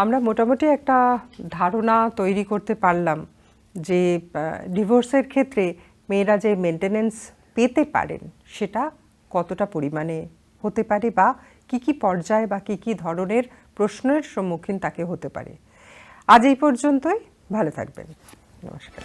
আমরা মোটামুটি একটা ধারণা তৈরি করতে পারলাম যে ডিভোর্সের ক্ষেত্রে মেয়েরা যে মেনটেনেন্স পেতে পারেন সেটা কতটা পরিমাণে হতে পারে, বা কি কি পর্যায়ে বা কি কি ধরনের প্রশ্নের সম্মুখীন তাকে হতে পারে। আজ এই পর্যন্তই, ভালো থাকবেন, নমস্কার।